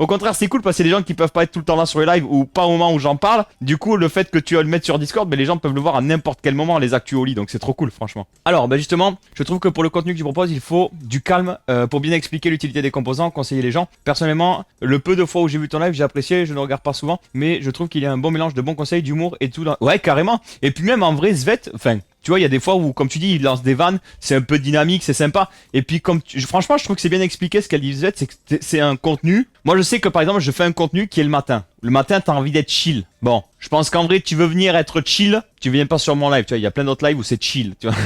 A: contraire c'est cool parce que c'est des gens qui peuvent pas être tout le temps là sur les lives ou pas au moment où j'en parle. Du coup le fait que tu vas le mettre sur Discord, mais les gens peuvent le voir à n'importe quel moment, les actus Oli, donc c'est trop cool franchement. Alors bah justement, je trouve que pour le contenu que tu proposes, il faut du calme pour bien expliquer l'utilité des composants, conseiller les gens. Personnellement, le peu de fois où j'ai vu ton live, j'ai apprécié, je ne regarde pas souvent, mais je trouve qu'il y a un bon mélange de bons conseils, d'humour et tout. Ouais carrément. Et puis même en vrai Svet, enfin... Tu vois, il y a des fois où, comme tu dis, il lance des vannes, c'est un peu dynamique, c'est sympa. Et puis, franchement, je trouve que c'est bien expliqué ce qu'elle disait, c'est que c'est un contenu. Moi, je sais que par exemple, je fais un contenu qui est le matin. Le matin, t'as envie d'être chill. Bon, je pense qu'en vrai, tu veux venir être chill, tu viens pas sur mon live. Tu vois, il y a plein d'autres lives où c'est chill. Tu vois,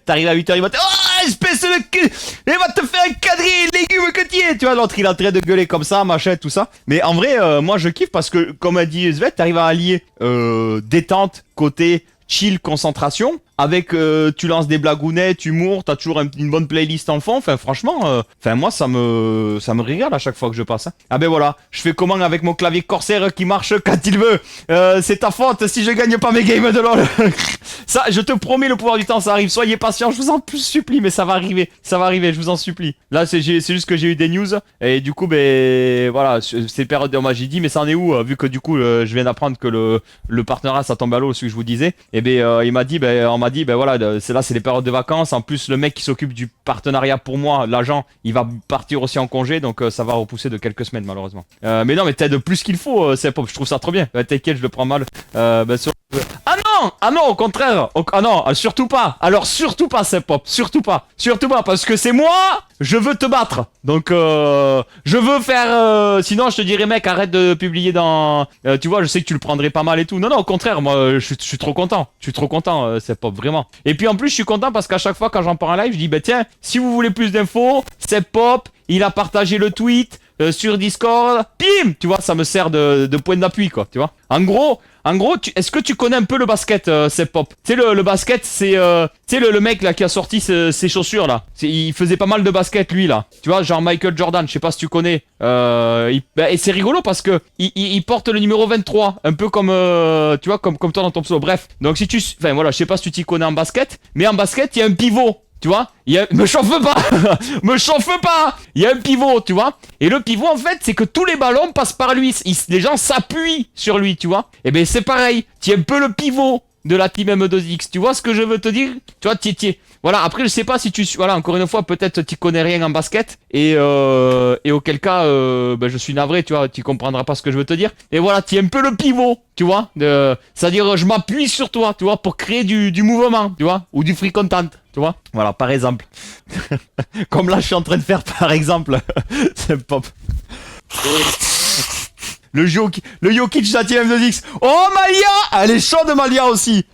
A: t'arrives à 8h, il va te... Oh, espèce de cul, il va te faire un quadrille, légumes que tu es. Tu vois, l'autre, il est en train de gueuler comme ça, machin, tout ça. Mais en vrai, moi, je kiffe parce que, comme a dit Svet, t'arrives à allier détente, côté... chill, concentration, avec tu lances des blagounettes, humour, t'as toujours une bonne playlist en fond, enfin franchement, moi ça me régale à chaque fois que je passe. Hein. Ah ben voilà, je fais comment avec mon clavier Corsair qui marche quand il veut. C'est ta faute si je gagne pas mes games de LoL. Ça, je te promets, le pouvoir du temps, ça arrive. Soyez patient, je vous en supplie, mais ça va arriver, je vous en supplie. Là, c'est juste que j'ai eu des news et du coup, ben voilà, c'est période de j'ai dit, mais ça en est où vu que du coup, je viens d'apprendre que le partenariat ça tombe à l'eau, celui que je vous disais. Et ben il m'a dit, on m'a dit, ben voilà, c'est les périodes de vacances. En plus, le mec qui s'occupe du partenariat pour moi, l'agent, il va partir aussi en congé, donc ça va repousser de quelques semaines malheureusement. Mais non, mais t'aides plus qu'il faut, c'est pop. Je trouve ça trop bien. T'inquiète, je le prends mal. Ah non, au contraire. Ah non, surtout pas. Alors surtout pas, c'est pop. Surtout pas, parce que c'est moi. Je veux te battre. Donc je veux faire. Sinon, je te dirais, mec, arrête de publier dans. Tu vois, je sais que tu le prendrais pas mal et tout. Non, au contraire, moi, je suis trop content. C'est pop vraiment. Et puis en plus, je suis content parce qu'à chaque fois quand j'en parle en live, je dis, bah tiens, si vous voulez plus d'infos, c'est pop. Il a partagé le tweet sur Discord. Bim, tu vois, ça me sert de point d'appui, quoi. Tu vois. En gros, est-ce que tu connais un peu le basket, c'est pop? Tu sais, le basket, c'est le mec là qui a sorti ses chaussures là. Il faisait pas mal de basket lui là. Tu vois, genre Michael Jordan, je sais pas si tu connais. Et c'est rigolo parce que il porte le numéro 23, un peu comme tu vois, comme toi dans ton pseudo. Bref, donc si enfin voilà, je sais pas si tu t'y connais en basket, mais en basket il y a un pivot. Tu vois, me chauffe pas, me chauffe pas. Il y a un pivot, tu vois. Et le pivot, en fait, c'est que tous les ballons passent par lui. Les gens s'appuient sur lui, tu vois. Et ben c'est pareil. Tu es un peu le pivot de la team M2X. Tu vois ce que je veux te dire? Tu vois, voilà. Après, je sais pas si voilà, encore une fois, peut-être tu connais rien en basket et auquel cas, je suis navré, tu vois, tu comprendras pas ce que je veux te dire. Et voilà, tu es un peu le pivot, tu vois. C'est-à-dire, je m'appuie sur toi, tu vois, pour créer du mouvement, tu vois, ou du free content. Tu vois? Voilà, par exemple. Comme là, je suis en train de faire, par exemple. C'est pop. Le Jokic de la team M2X. Oh, Malia! Elle est chaude, Malia, aussi.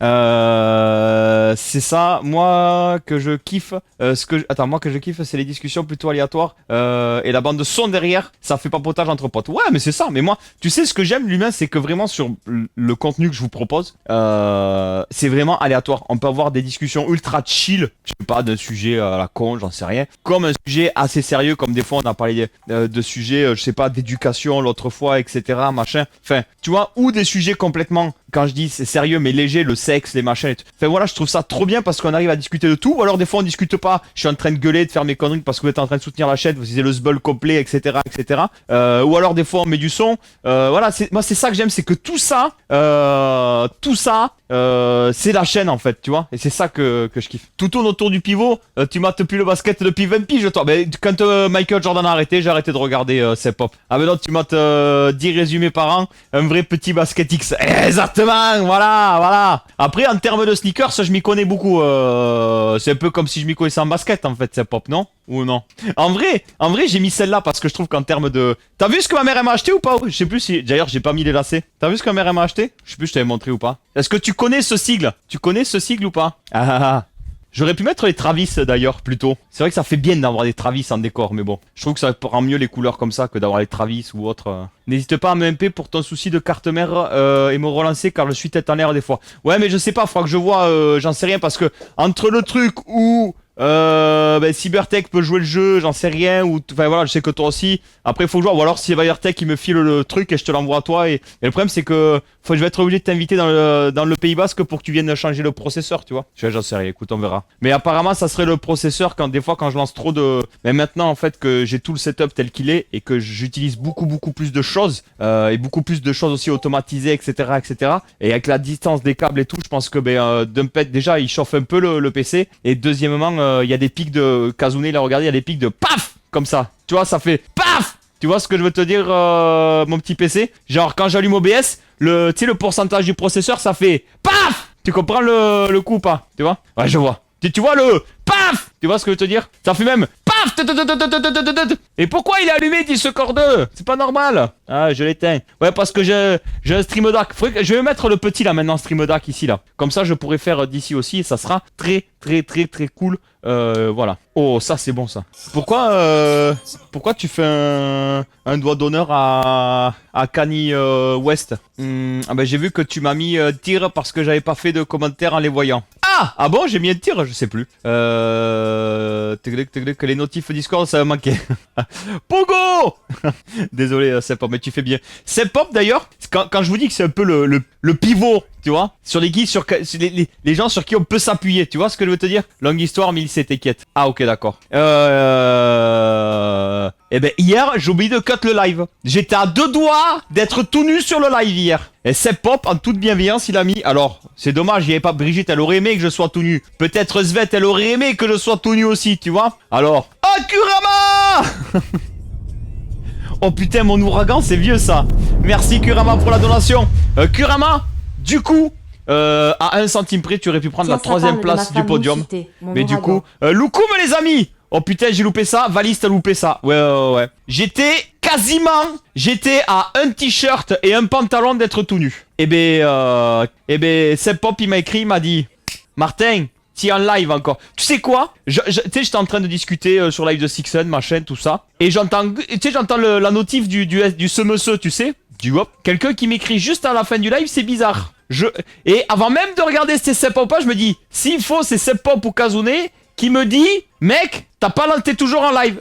A: C'est ça. Moi que je kiffe, moi que je kiffe, c'est les discussions plutôt aléatoires et la bande de son derrière. Ça fait papotage entre potes. Ouais, mais c'est ça. Mais moi, tu sais ce que j'aime l'humain, c'est que vraiment sur le contenu que je vous propose, c'est vraiment aléatoire. On peut avoir des discussions ultra chill, je sais pas, d'un sujet à la con, j'en sais rien, comme un sujet assez sérieux, comme des fois on a parlé de sujets, je sais pas, d'éducation l'autre fois, etc., machin. Enfin, tu vois, ou des sujets complètement, quand je dis c'est sérieux mais léger, le sexe, les machins et tout. Enfin voilà, je trouve ça trop bien parce qu'on arrive à discuter de tout. Ou alors des fois on discute pas, je suis en train de gueuler, de faire mes conneries parce que vous êtes en train de soutenir la chaîne, vous disiez le sbull complet, etc., etc. Ou alors des fois on met du son. Voilà, moi c'est ça que j'aime, c'est que tout ça, c'est la chaîne en fait, tu vois. Et c'est ça que je kiffe. Tout tourne autour du pivot. Tu mates plus le basket depuis 20 piges, toi. Mais quand Michael Jordan a arrêté, j'ai arrêté de regarder Pop. Ah mais non, tu mates 10 résumés par an, un vrai petit basket X. Exactement, voilà. Après, en termes de sneakers, je m'y connais beaucoup. C'est un peu comme si je m'y connaissais en basket en fait, Pop, non? Ou non? En vrai, j'ai mis celle-là parce que je trouve qu'en termes de... T'as vu ce que ma mère m'a acheté ou pas? Je sais plus si... D'ailleurs, j'ai pas mis les lacets. T'as vu ce que ma mère m'a acheté? Je sais plus si je t'avais montré ou pas. Est-ce que tu connais ce sigle? Tu connais ce sigle ou pas? J'aurais pu mettre les Travis d'ailleurs, plutôt. C'est vrai que ça fait bien d'avoir des Travis en décor, mais bon. Je trouve que ça rend mieux les couleurs comme ça que d'avoir les Travis ou autre. N'hésite pas à me MP pour ton souci de carte mère et me relancer car je suis tête en l'air des fois. Ouais, mais je sais pas, faudra que je vois, j'en sais rien parce que entre le truc où... Cybertech peut jouer le jeu, j'en sais rien, ou enfin voilà, je sais que toi aussi. Après, il faut jouer, ou alors Cybertech il me file le truc et je te l'envoie à toi. Et le problème, c'est que je vais être obligé de t'inviter dans le Pays Basque pour que tu viennes changer le processeur, tu vois. J'en sais rien, écoute, on verra. Mais apparemment, ça serait le processeur des fois quand je lance trop de. Mais maintenant, en fait, que j'ai tout le setup tel qu'il est et que j'utilise beaucoup plus de choses et beaucoup plus de choses aussi automatisées, etc., etc. Et avec la distance des câbles et tout, je pense que déjà, il chauffe un peu le PC. Et deuxièmement, il y a des pics de Kazune, là, regardez, il y a des pics de paf comme ça. Tu vois, ça fait paf. Tu vois ce que je veux te dire, mon petit PC? Genre, quand j'allume OBS, le pourcentage du processeur, ça fait paf. Tu comprends le coup ou pas? Tu vois? Ouais, je vois. Tu vois le paf. Tu vois ce que je veux te dire? Ça fait même paf. Et pourquoi il est allumé Discord 2? C'est pas normal. Ah, je l'éteins. Ouais, parce que j'ai un Stream Deck. Je vais mettre le petit là maintenant, Stream Deck ici là. Comme ça, je pourrais faire d'ici aussi et ça sera très cool. Voilà. Oh, ça c'est bon ça. Pourquoi tu fais un doigt d'honneur à Kanye West? J'ai vu que tu m'as mis tir parce que j'avais pas fait de commentaire en les voyant. Ah bon, j'ai mis un tir, je sais plus. Que les notifs Discord, ça va manquer. Pogo. Désolé, Sepop, mais tu fais bien. Sepop, d'ailleurs, quand je vous dis que c'est un peu le pivot, tu vois, sur les gens sur qui on peut s'appuyer, tu vois ce que je veux te dire? Longue histoire, mais il s'est t'inquiète. Ah, ok, d'accord. Hier, j'ai oublié de cut le live. J'étais à 2 doigts d'être tout nu sur le live hier. Et Sepop, en toute bienveillance, il a mis... Alors, c'est dommage, il n'y avait pas Brigitte, elle aurait aimé que je sois tout nu. Peut-être Svet, elle aurait aimé que je sois tout nu aussi, tu vois? Alors... Oh, Kurama. Oh putain, mon ouragan, c'est vieux ça. Merci Kurama pour la donation. Kurama, du coup... à 1 centime près, tu aurais pu prendre la 3ème place du podium. Mais du coup... Loukoum, les amis. Oh putain, j'ai loupé ça. Valise, t'as loupé ça. Ouais. J'étais à un t-shirt et un pantalon d'être tout nu. Sepop, il m'a écrit, il m'a dit... Martin, t'es en live encore. Tu sais quoi? Tu sais, j'étais en train de discuter sur live de Sixen, ma chaîne, tout ça. Et j'entends la notif du semeuseux, tu sais? Du hop. Quelqu'un qui m'écrit juste à la fin du live, c'est bizarre. Et avant même de regarder si c'est Sepop ou pas, je me dis, s'il faut, c'est Sepop ou Kazune qui me dit, mec, t'es toujours en live.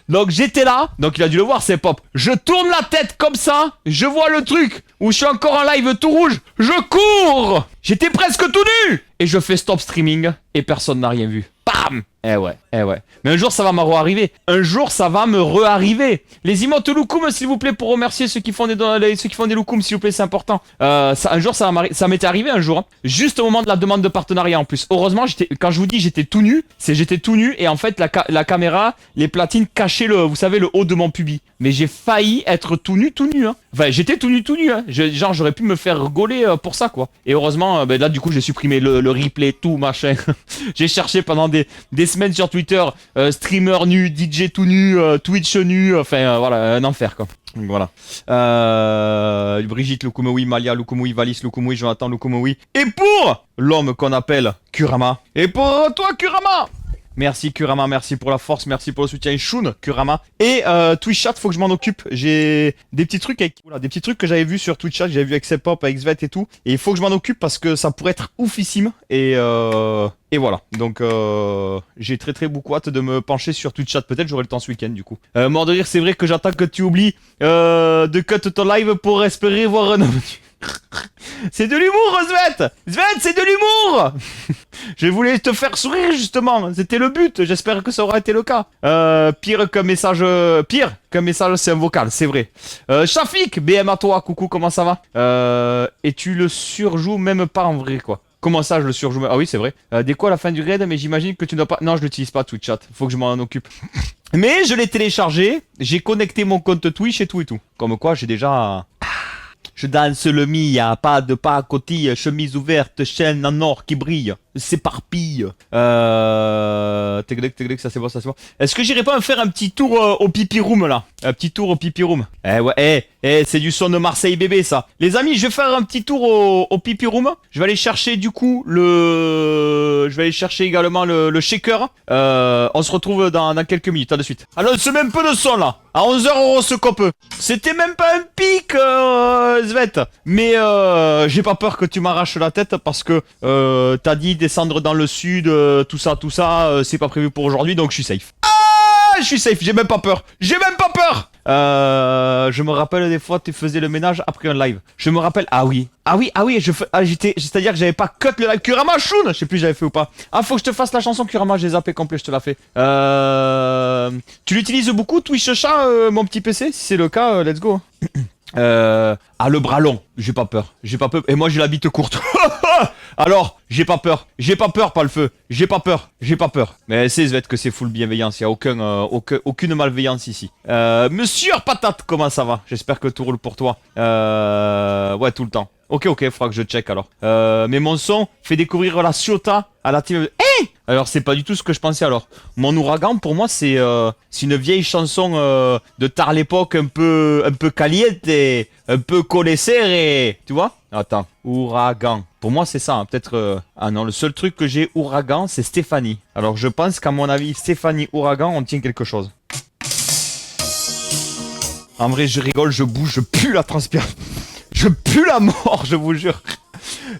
A: Donc j'étais là, donc il a dû le voir, Sepop. Je tourne la tête comme ça, je vois le truc où je suis encore en live tout rouge, je cours. J'étais presque tout nu. Et je fais stop streaming et personne n'a rien vu. Bam. Eh ouais. Mais un jour ça va me re-arriver. Les emotes Loukoum, s'il vous plaît, pour remercier ceux qui font des Loukoum, s'il vous plaît, c'est important. Un jour ça m'était arrivé un jour. Hein. Juste au moment de la demande de partenariat en plus. Heureusement, quand je vous dis j'étais tout nu, j'étais tout nu et en fait la caméra, les platines cachaient vous savez, le haut de mon pubis. Mais j'ai failli être tout nu, hein. Enfin, j'étais tout nu, hein. J'aurais pu me faire rigoler pour ça, quoi. Et heureusement, là, du coup, j'ai supprimé le replay, tout, machin. J'ai cherché pendant des semaines sur Twitter, streamer nu, DJ tout nu, Twitch nu, enfin voilà, un enfer quoi. Donc, voilà. Brigitte Lukumoui, Malia Lukumoui, Valis Lukumoui, Jonathan Lukumoui. Et pour l'homme qu'on appelle Kurama. Et pour toi Kurama. Merci Kurama, merci pour la force, merci pour le soutien. Shun, Kurama. Et Twitch Chat, faut que je m'en occupe. J'ai des petits trucs avec, voilà, des petits trucs que j'avais vu sur Twitch Chat, j'avais vu avec Sepop, avec Svet et tout. Et il faut que je m'en occupe parce que ça pourrait être oufissime. Et voilà. Donc j'ai très beaucoup hâte de me pencher sur Twitch Chat. Peut-être j'aurai le temps ce week-end du coup. Mort de rire, c'est vrai que j'attends que tu oublies de cut ton live pour espérer voir un homme. C'est de l'humour, Svet! Svet, c'est de l'humour! Je voulais te faire sourire, justement. C'était le but. J'espère que ça aura été le cas. Pire qu'un message, c'est un vocal, c'est vrai. Shafik, BM à toi. Coucou, comment ça va? Et tu le surjoues même pas en vrai, quoi. Comment ça, je le surjoue? Ah oui, c'est vrai. Dès quoi, la fin du raid? Mais j'imagine que tu n'as pas... Non, je l'utilise pas, Twitch Chat. Faut que je m'en occupe. Mais je l'ai téléchargé. J'ai connecté mon compte Twitch et tout. Comme quoi, j'ai déjà... Je danse le mia, pas de pacotille, chemise ouverte, chaîne en or qui brille, s'éparpille. Ça c'est bon, ça c'est bon. Est-ce que j'irai pas me faire un petit tour au pipi room là? Un petit tour au pipi room. Eh ouais, c'est du son de Marseille bébé ça. Les amis, je vais faire un petit tour au pipi room. Je vais aller chercher du coup je vais aller chercher également le shaker. On se retrouve dans quelques minutes, à de suite. Alors c'est même peu de son là. À 11h on se cope. C'était même pas un pic, Svet. Mais j'ai pas peur que tu m'arraches la tête parce que t'as dit descendre dans le sud, tout ça, c'est pas prévu pour aujourd'hui, donc je suis safe. Ah, je suis safe, j'ai même pas peur. Je me rappelle des fois tu faisais le ménage après un live. Je me rappelle, c'est-à-dire que j'avais pas cut le live. Kurama Shun, je sais plus si j'avais fait ou pas. Ah, faut que je te fasse la chanson Kurama, j'ai zappé complet, je te la fais. Tu l'utilises beaucoup Twitch Chat, mon petit PC? Si c'est le cas, let's go. Le bras long, j'ai pas peur. Et moi j'ai la bite courte. Alors, j'ai pas peur, pas le feu. J'ai pas peur. Mais c'est Svet que c'est full bienveillance, y a aucune malveillance ici. Monsieur Patate, comment ça va? J'espère que tout roule pour toi. Ouais, tout le temps. Ok, faudra que je check alors. Mais mon son fait découvrir la Ciota à la team. Hey! Alors c'est pas du tout ce que je pensais alors. Mon ouragan pour moi c'est une vieille chanson de tard l'époque un peu caliente, un peu et tu vois? Attends, ouragan. Pour moi c'est ça, hein. Peut-être ah non, le seul truc que j'ai ouragan c'est Stéphanie. Alors je pense qu'à mon avis Stéphanie ouragan on tient quelque chose. En vrai je rigole, je bouge, je pue la transpiration. Je pue la mort, je vous jure.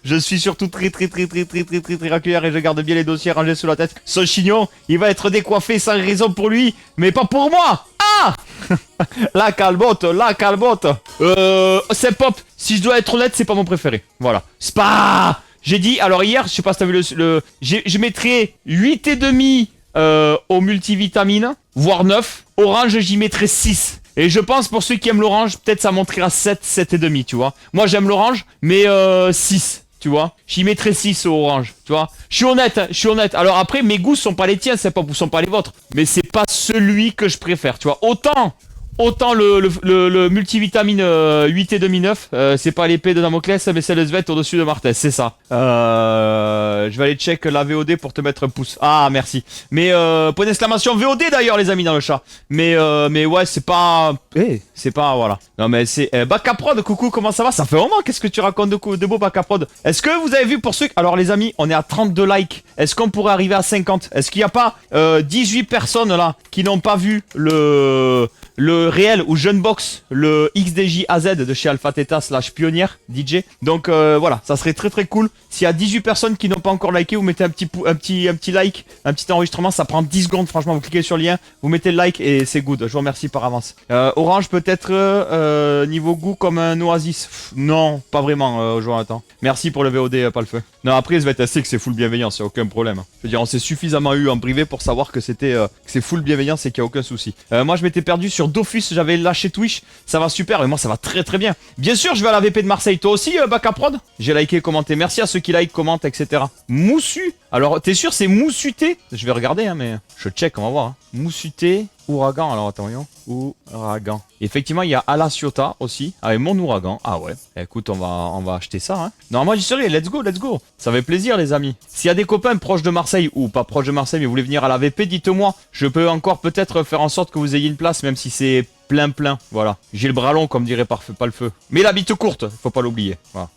A: Je suis surtout très recueillard et je garde bien les dossiers rangés sous la tête. Son chignon, il va être décoiffé sans raison pour lui, mais pas pour moi. Ah! La calbotte. C'est pop. Si je dois être honnête, c'est pas mon préféré. Voilà. Spa. J'ai dit, alors hier, je sais pas si t'as vu je mettrais 8,5 au multivitamine, voire 9. Orange, j'y mettrais 6. Et je pense pour ceux qui aiment l'orange, peut-être ça monterait à 7,5, tu vois. Moi j'aime l'orange, mais 6, tu vois. J'y mettrais 6 au orange, tu vois. Je suis honnête. Alors après, mes goûts sont pas les tiens, c'est pas, sont pas les vôtres. Mais c'est pas celui que je préfère, tu vois. Autant le multivitamine 8,5, c'est pas l'épée de Damoclès, mais c'est le Svet au-dessus de Martès, c'est ça. Je vais aller check la VOD pour te mettre un pouce. Ah, merci. Mais point d'exclamation VOD d'ailleurs, les amis, dans le chat. Mais ouais, c'est pas... c'est pas... Voilà. Non, mais c'est... Bacaprod, coucou, comment ça va? Ça fait un moment, qu'est-ce que tu racontes de beau, Bacaprod? Est-ce que vous avez vu pour ceux... Alors, les amis, on est à 32 likes. Est-ce qu'on pourrait arriver à 50? Est-ce qu'il n'y a pas 18 personnes, là, qui n'ont pas vu le réel ou Jeunebox, le XDJ AZ de chez Alpha Theta / Pionnière DJ. Donc voilà, ça serait très cool. S'il y a 18 personnes qui n'ont pas encore liké, vous mettez un petit like, un petit enregistrement, ça prend 10 secondes franchement, vous cliquez sur le lien, vous mettez le like et c'est good. Je vous remercie par avance. Orange peut-être niveau goût comme un Oasis. Non, pas vraiment Jonathan. Merci pour le VOD, pas le feu. Non, après je vais tester que c'est full bienveillance, y a aucun problème. Je veux dire, on s'est suffisamment eu en privé pour savoir que c'était que c'est full bienveillance et qu'il y a aucun souci. Moi je m'étais perdu sur Dofus, j'avais lâché Twitch, ça va super, et moi ça va très bien. Bien sûr, je vais à la VP de Marseille, toi aussi, Bacaprod. J'ai liké, commenté, merci à ceux qui like, commentent, etc. Moussu, alors t'es sûr c'est Moussuté? Je vais regarder, hein, mais je check, on va voir. Hein. Moussuté, ouragan. Alors attends, voyons. Ouragan. Effectivement, il y a Alasiota aussi. Ah, et mon ouragan. Ah ouais. Écoute, on va acheter ça. Hein. Non, moi j'y serai. Let's go, let's go. Ça fait plaisir, les amis. S'il y a des copains proches de Marseille, ou pas proches de Marseille, mais vous voulez venir à la VP, dites-moi. Je peux encore peut-être faire en sorte que vous ayez une place, même si c'est plein. Voilà. J'ai le bras long, comme dirait pas le feu. Mais la bite courte, faut pas l'oublier. Voilà.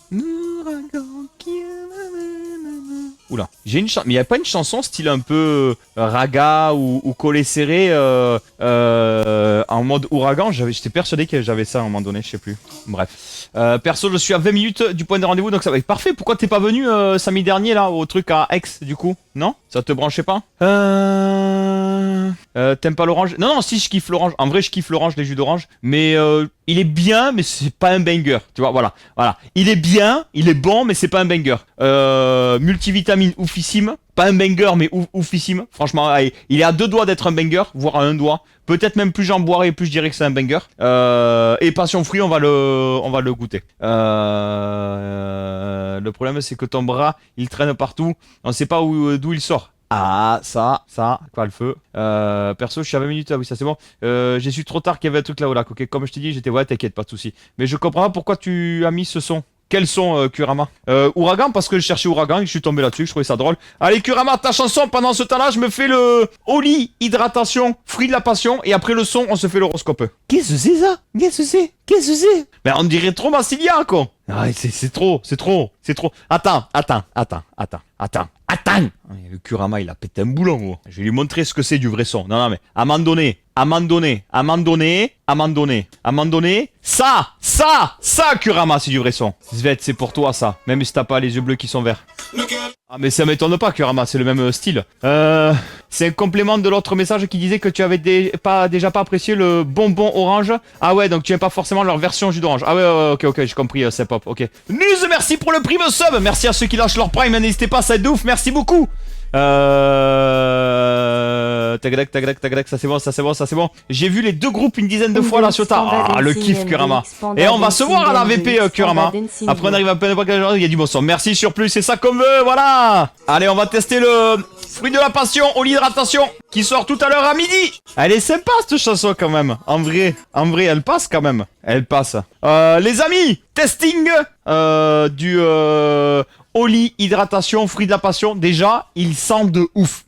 A: Oula, j'ai une chanson, mais il n'y a pas une chanson style un peu raga ou collé serré en mode ouragan. J'étais persuadé que j'avais ça à un moment donné, je sais plus. Bref. Perso, je suis à 20 minutes du point de rendez-vous, donc ça va être parfait. Pourquoi t'es pas venu samedi dernier là au truc à Aix du coup? Non? Ça te branchait pas? T'aimes pas l'orange? Non, si, je kiffe l'orange. En vrai, je kiffe l'orange, les jus d'orange. Mais il est bien, mais c'est pas un banger. Tu vois, voilà. Il est bien, il est bon, mais c'est pas un banger. Multivitamine oufissime. Pas un banger, mais oufissime. Franchement, allez, il est à 2 doigts d'être un banger, voire à 1 doigt. Peut-être même plus j'en boirai, plus je dirais que c'est un banger. Et passion fruit, on va le goûter. Le problème, c'est que ton bras, il traîne partout. On sait pas d'où il sort. Ah, ça, quoi le feu. Perso, je suis à 20 minutes, ah oui, ça c'est bon. J'ai su trop tard qu'il y avait un truc là-haut, là. Ok, comme je t'ai dit, j'étais, ouais, t'inquiète, pas de soucis. Mais je comprends pas pourquoi tu as mis ce son. Quel son, Kurama? Ouragan, parce que je cherchais Ouragan et que je suis tombé là-dessus, je trouvais ça drôle. Allez, Kurama, ta chanson, pendant ce temps-là, je me fais le Oli, hydratation, fruit de la passion, et après le son, on se fait l'horoscope. Qu'est-ce que c'est ça? Qu'est-ce que c'est? Mais on dirait trop Massilia, quoi. Ah, c'est trop. Attends. Le Kurama, il a pété un boulon, gros. Je vais lui montrer ce que c'est du vrai son. Non, mais, à un moment donné, ça, Kurama, c'est du vrai son. Svet, c'est pour toi, ça. Même si t'as pas les yeux bleus qui sont verts. Ah, mais ça m'étonne pas, Kurama, c'est le même style. C'est un complément de l'autre message qui disait que tu avais déjà pas apprécié le bonbon orange. Ah ouais, donc tu n'aimes pas forcément leur version jus d'orange. Ah ouais, ok, j'ai compris, c'est pop, ok. Nuse, merci pour le prime sub. Merci à ceux qui lâchent leur prime, n'hésitez pas, ça aide de ouf, merci beaucoup. Tac, ça c'est bon. J'ai vu les 2 groupes une dizaine de fois là sur ta. Ah, le kiff, Kurama. Et on va se voir à la VP, Kurama. Après, on arrive à peine, il y a du bon son. Merci, surplus, c'est ça qu'on veut, voilà. Allez, on va tester le fruit de la passion, au l'hydratation, qui sort tout à l'heure à midi. Elle est sympa, cette chanson, quand même. En vrai, elle passe, quand même. Elle passe. Les amis, testing du Oli, hydratation, fruit de la passion. Déjà, il sent de ouf.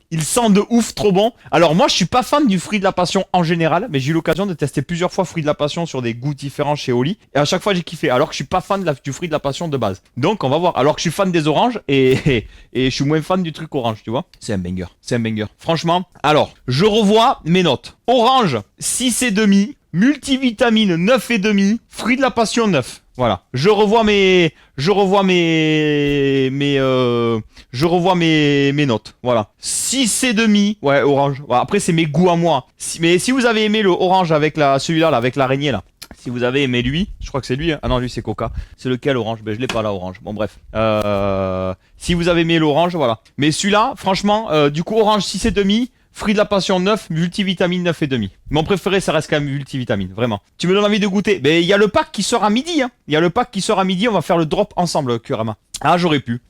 A: Trop bon. Alors moi, je suis pas fan du fruit de la passion en général, mais j'ai eu l'occasion de tester plusieurs fois fruit de la passion sur des goûts différents chez Oli. Et à chaque fois, j'ai kiffé. Alors que je suis pas fan du fruit de la passion de base. Donc, on va voir. Alors que je suis fan des oranges et je suis moins fan du truc orange, tu vois. C'est un banger. Franchement. Alors, je revois mes notes. Orange, 6,5. Multivitamine, 9,5. Fruit de la passion, 9. Voilà. Je revois mes notes. Voilà. 6,5. Ouais, orange. Voilà, après, c'est mes goûts à moi. Mais si vous avez aimé le orange avec celui-là, avec l'araignée, là. Si vous avez aimé lui, je crois que c'est lui. Hein. Ah non, lui, c'est Coca. C'est lequel, orange? Ben, je l'ai pas là, orange. Bon, bref. Si vous avez aimé l'orange, voilà. Mais celui-là, franchement, du coup, orange 6,5. Fruit de la passion 9, multivitamine 9,5. Mon préféré, ça reste quand même multivitamine, vraiment. Tu me donnes envie de goûter. Mais il y a le pack qui sort à midi, hein. On va faire le drop ensemble, Kurama. Ah, j'aurais pu,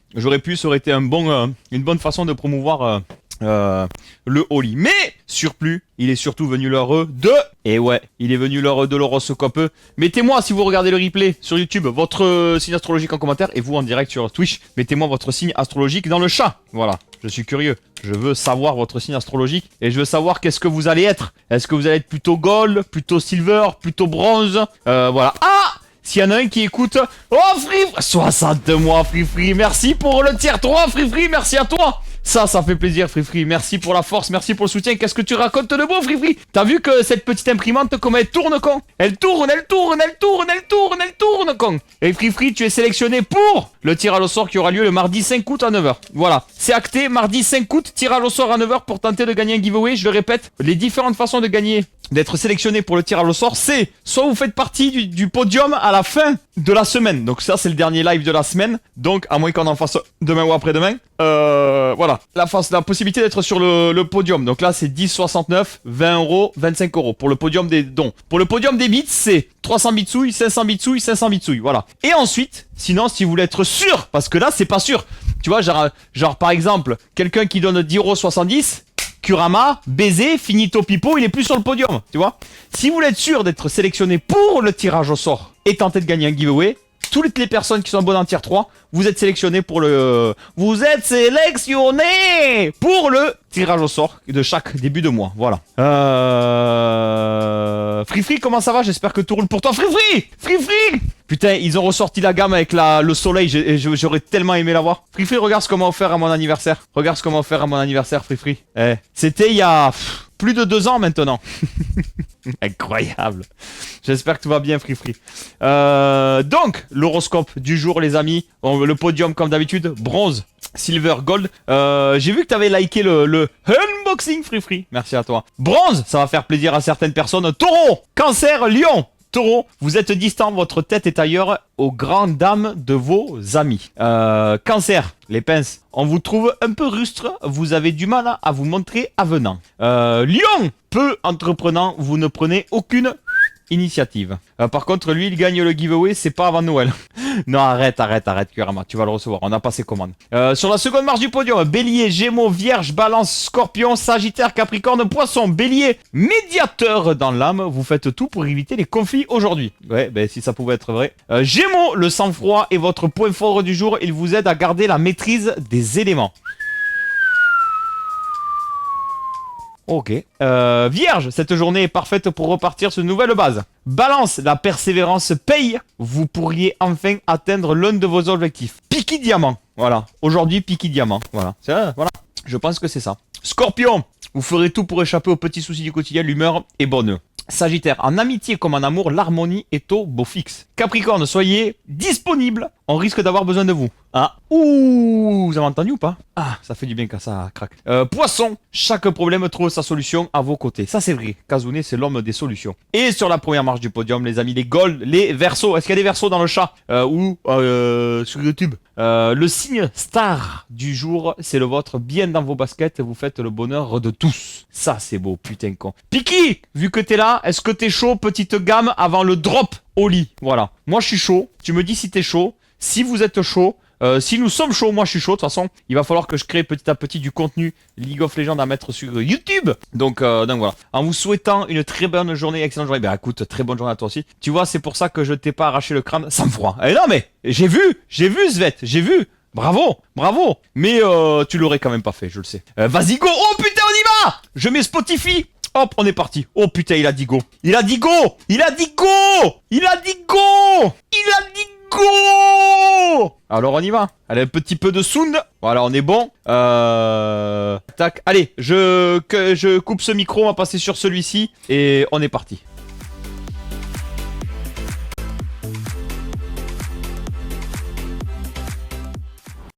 A: ça aurait été une bonne façon de promouvoir le Oli. Mais, surplus, il est surtout venu l'heure de... Et ouais, il est venu l'heure de l'horoscope. Mettez-moi, si vous regardez le replay sur YouTube, votre signe astrologique en commentaire. Et vous, en direct sur Twitch, mettez-moi votre signe astrologique dans le chat. Voilà, je suis curieux. Je veux savoir votre signe astrologique. Et je veux savoir qu'est-ce que vous allez être. Est-ce que vous allez être plutôt gold, plutôt silver, plutôt bronze? Voilà. Ah! S'il y en a un qui écoute... Oh, Free... 60 mois, Free. Merci pour le tiers 3, Free. Merci à toi. Ça fait plaisir, Free. Merci pour la force, merci pour le soutien. Qu'est-ce que tu racontes de beau, Free? T'as vu que cette petite imprimante, comment elle tourne, con? Elle tourne, con. Et Free, tu es sélectionné pour le tirage au sort qui aura lieu le mardi 5 août à 9h. Voilà, c'est acté, mardi 5 août, tirage au sort à 9h pour tenter de gagner un giveaway. Je le répète, les différentes façons de gagner, d'être sélectionné pour le tirage au sort, c'est soit vous faites partie du podium à la fin de la semaine. Donc ça, c'est le dernier live de la semaine. Donc, à moins qu'on en fasse demain ou après-demain. Voilà, la possibilité d'être sur le podium. Donc là, c'est 10,69, 20 euros, 25 euros pour le podium des dons. Pour le podium des bits, c'est 300 bitsouilles, 500 bitsouilles, 500 bitsouilles. Voilà. Et ensuite, sinon, si vous voulez être sûr, parce que là, c'est pas sûr. Tu vois, genre par exemple, quelqu'un qui donne 10,70 €, Kurama, baiser, finito pipo, il est plus sur le podium, tu vois. Si vous voulez être sûr d'être sélectionné pour le tirage au sort et tenter de gagner un giveaway, toutes les personnes qui sont abonnées en tier 3, vous êtes sélectionnés pour le... Vous êtes sélectionnés pour le tirage au sort de chaque début de mois, voilà. Free, comment ça va? J'espère que tout roule pour toi. Free! Putain, ils ont ressorti la gamme avec le soleil, j'aurais tellement aimé l'avoir. Free, regarde ce qu'on m'a offert à mon anniversaire. Free. Eh, c'était il y a plus de 2 ans maintenant. Incroyable. J'espère que tout va bien, Free. Donc, l'horoscope du jour, les amis. Le podium, comme d'habitude, bronze, silver, gold. J'ai vu que tu avais liké le unboxing, Free. Merci à toi. Bronze, ça va faire plaisir à certaines personnes. Taureau, cancer, lion. Taureau, vous êtes distant, votre tête est ailleurs aux grandes dames de vos amis. Cancer, les pinces, on vous trouve un peu rustre, vous avez du mal à vous montrer avenant. Lion, peu entreprenant, vous ne prenez aucune initiative. Par contre, lui, il gagne le giveaway, c'est pas avant Noël. Non, arrête, Kurama, tu vas le recevoir, on a passé commande. Sur la seconde marche du podium, Bélier, Gémeaux, Vierge, Balance, Scorpion, Sagittaire, Capricorne, Poisson, Bélier, médiateur dans l'âme, vous faites tout pour éviter les conflits aujourd'hui. Ouais, ben si ça pouvait être vrai. Gémeaux, le sang-froid est votre point fort du jour, il vous aide à garder la maîtrise des éléments. Ok. Vierge, cette journée est parfaite pour repartir sur une nouvelle base. Balance, la persévérance paye. Vous pourriez enfin atteindre l'un de vos objectifs. Piqui diamant. Voilà. Aujourd'hui, piqui diamant. Voilà. Voilà. Je pense que c'est ça. Scorpion, vous ferez tout pour échapper aux petits soucis du quotidien. L'humeur est bonne. Sagittaire, en amitié comme en amour, l'harmonie est au beau fixe. Capricorne, soyez disponible. On risque d'avoir besoin de vous. Ah, ouh, vous avez entendu ou pas? Ah, ça fait du bien quand ça craque. Poisson, chaque problème trouve sa solution à vos côtés. Ça c'est vrai, Kazune c'est l'homme des solutions. Et sur la première marche du podium, les amis, les Gold, les Verseaux. Est-ce qu'il y a des Verseaux dans le chat? Ou sur YouTube? Le signe star du jour, c'est le vôtre, bien dans vos baskets, vous faites le bonheur de tous. Ça c'est beau, putain con. Piki, vu que t'es là, est-ce que t'es chaud, petite gamme, avant le drop au lit? Voilà, moi je suis chaud, tu me dis si t'es chaud, si vous êtes chaud. Si nous sommes chauds, moi je suis chaud, de toute façon, il va falloir que je crée petit à petit du contenu League of Legends à mettre sur YouTube. Donc voilà. En vous souhaitant une très bonne journée, excellente journée. Ben écoute, très bonne journée à toi aussi. Tu vois, c'est pour ça que je t'ai pas arraché le crâne sans froid. Eh non mais, j'ai vu Svet, j'ai vu. Bravo. Mais tu l'aurais quand même pas fait, je le sais. Vas-y go, oh putain on y va. Je mets Spotify. Hop, on est parti. Oh putain, il a dit go. Go! Alors on y va. Allez, un petit peu de sound. Voilà, on est bon. Tac. Allez, je coupe ce micro, on va passer sur celui-ci. Et on est parti.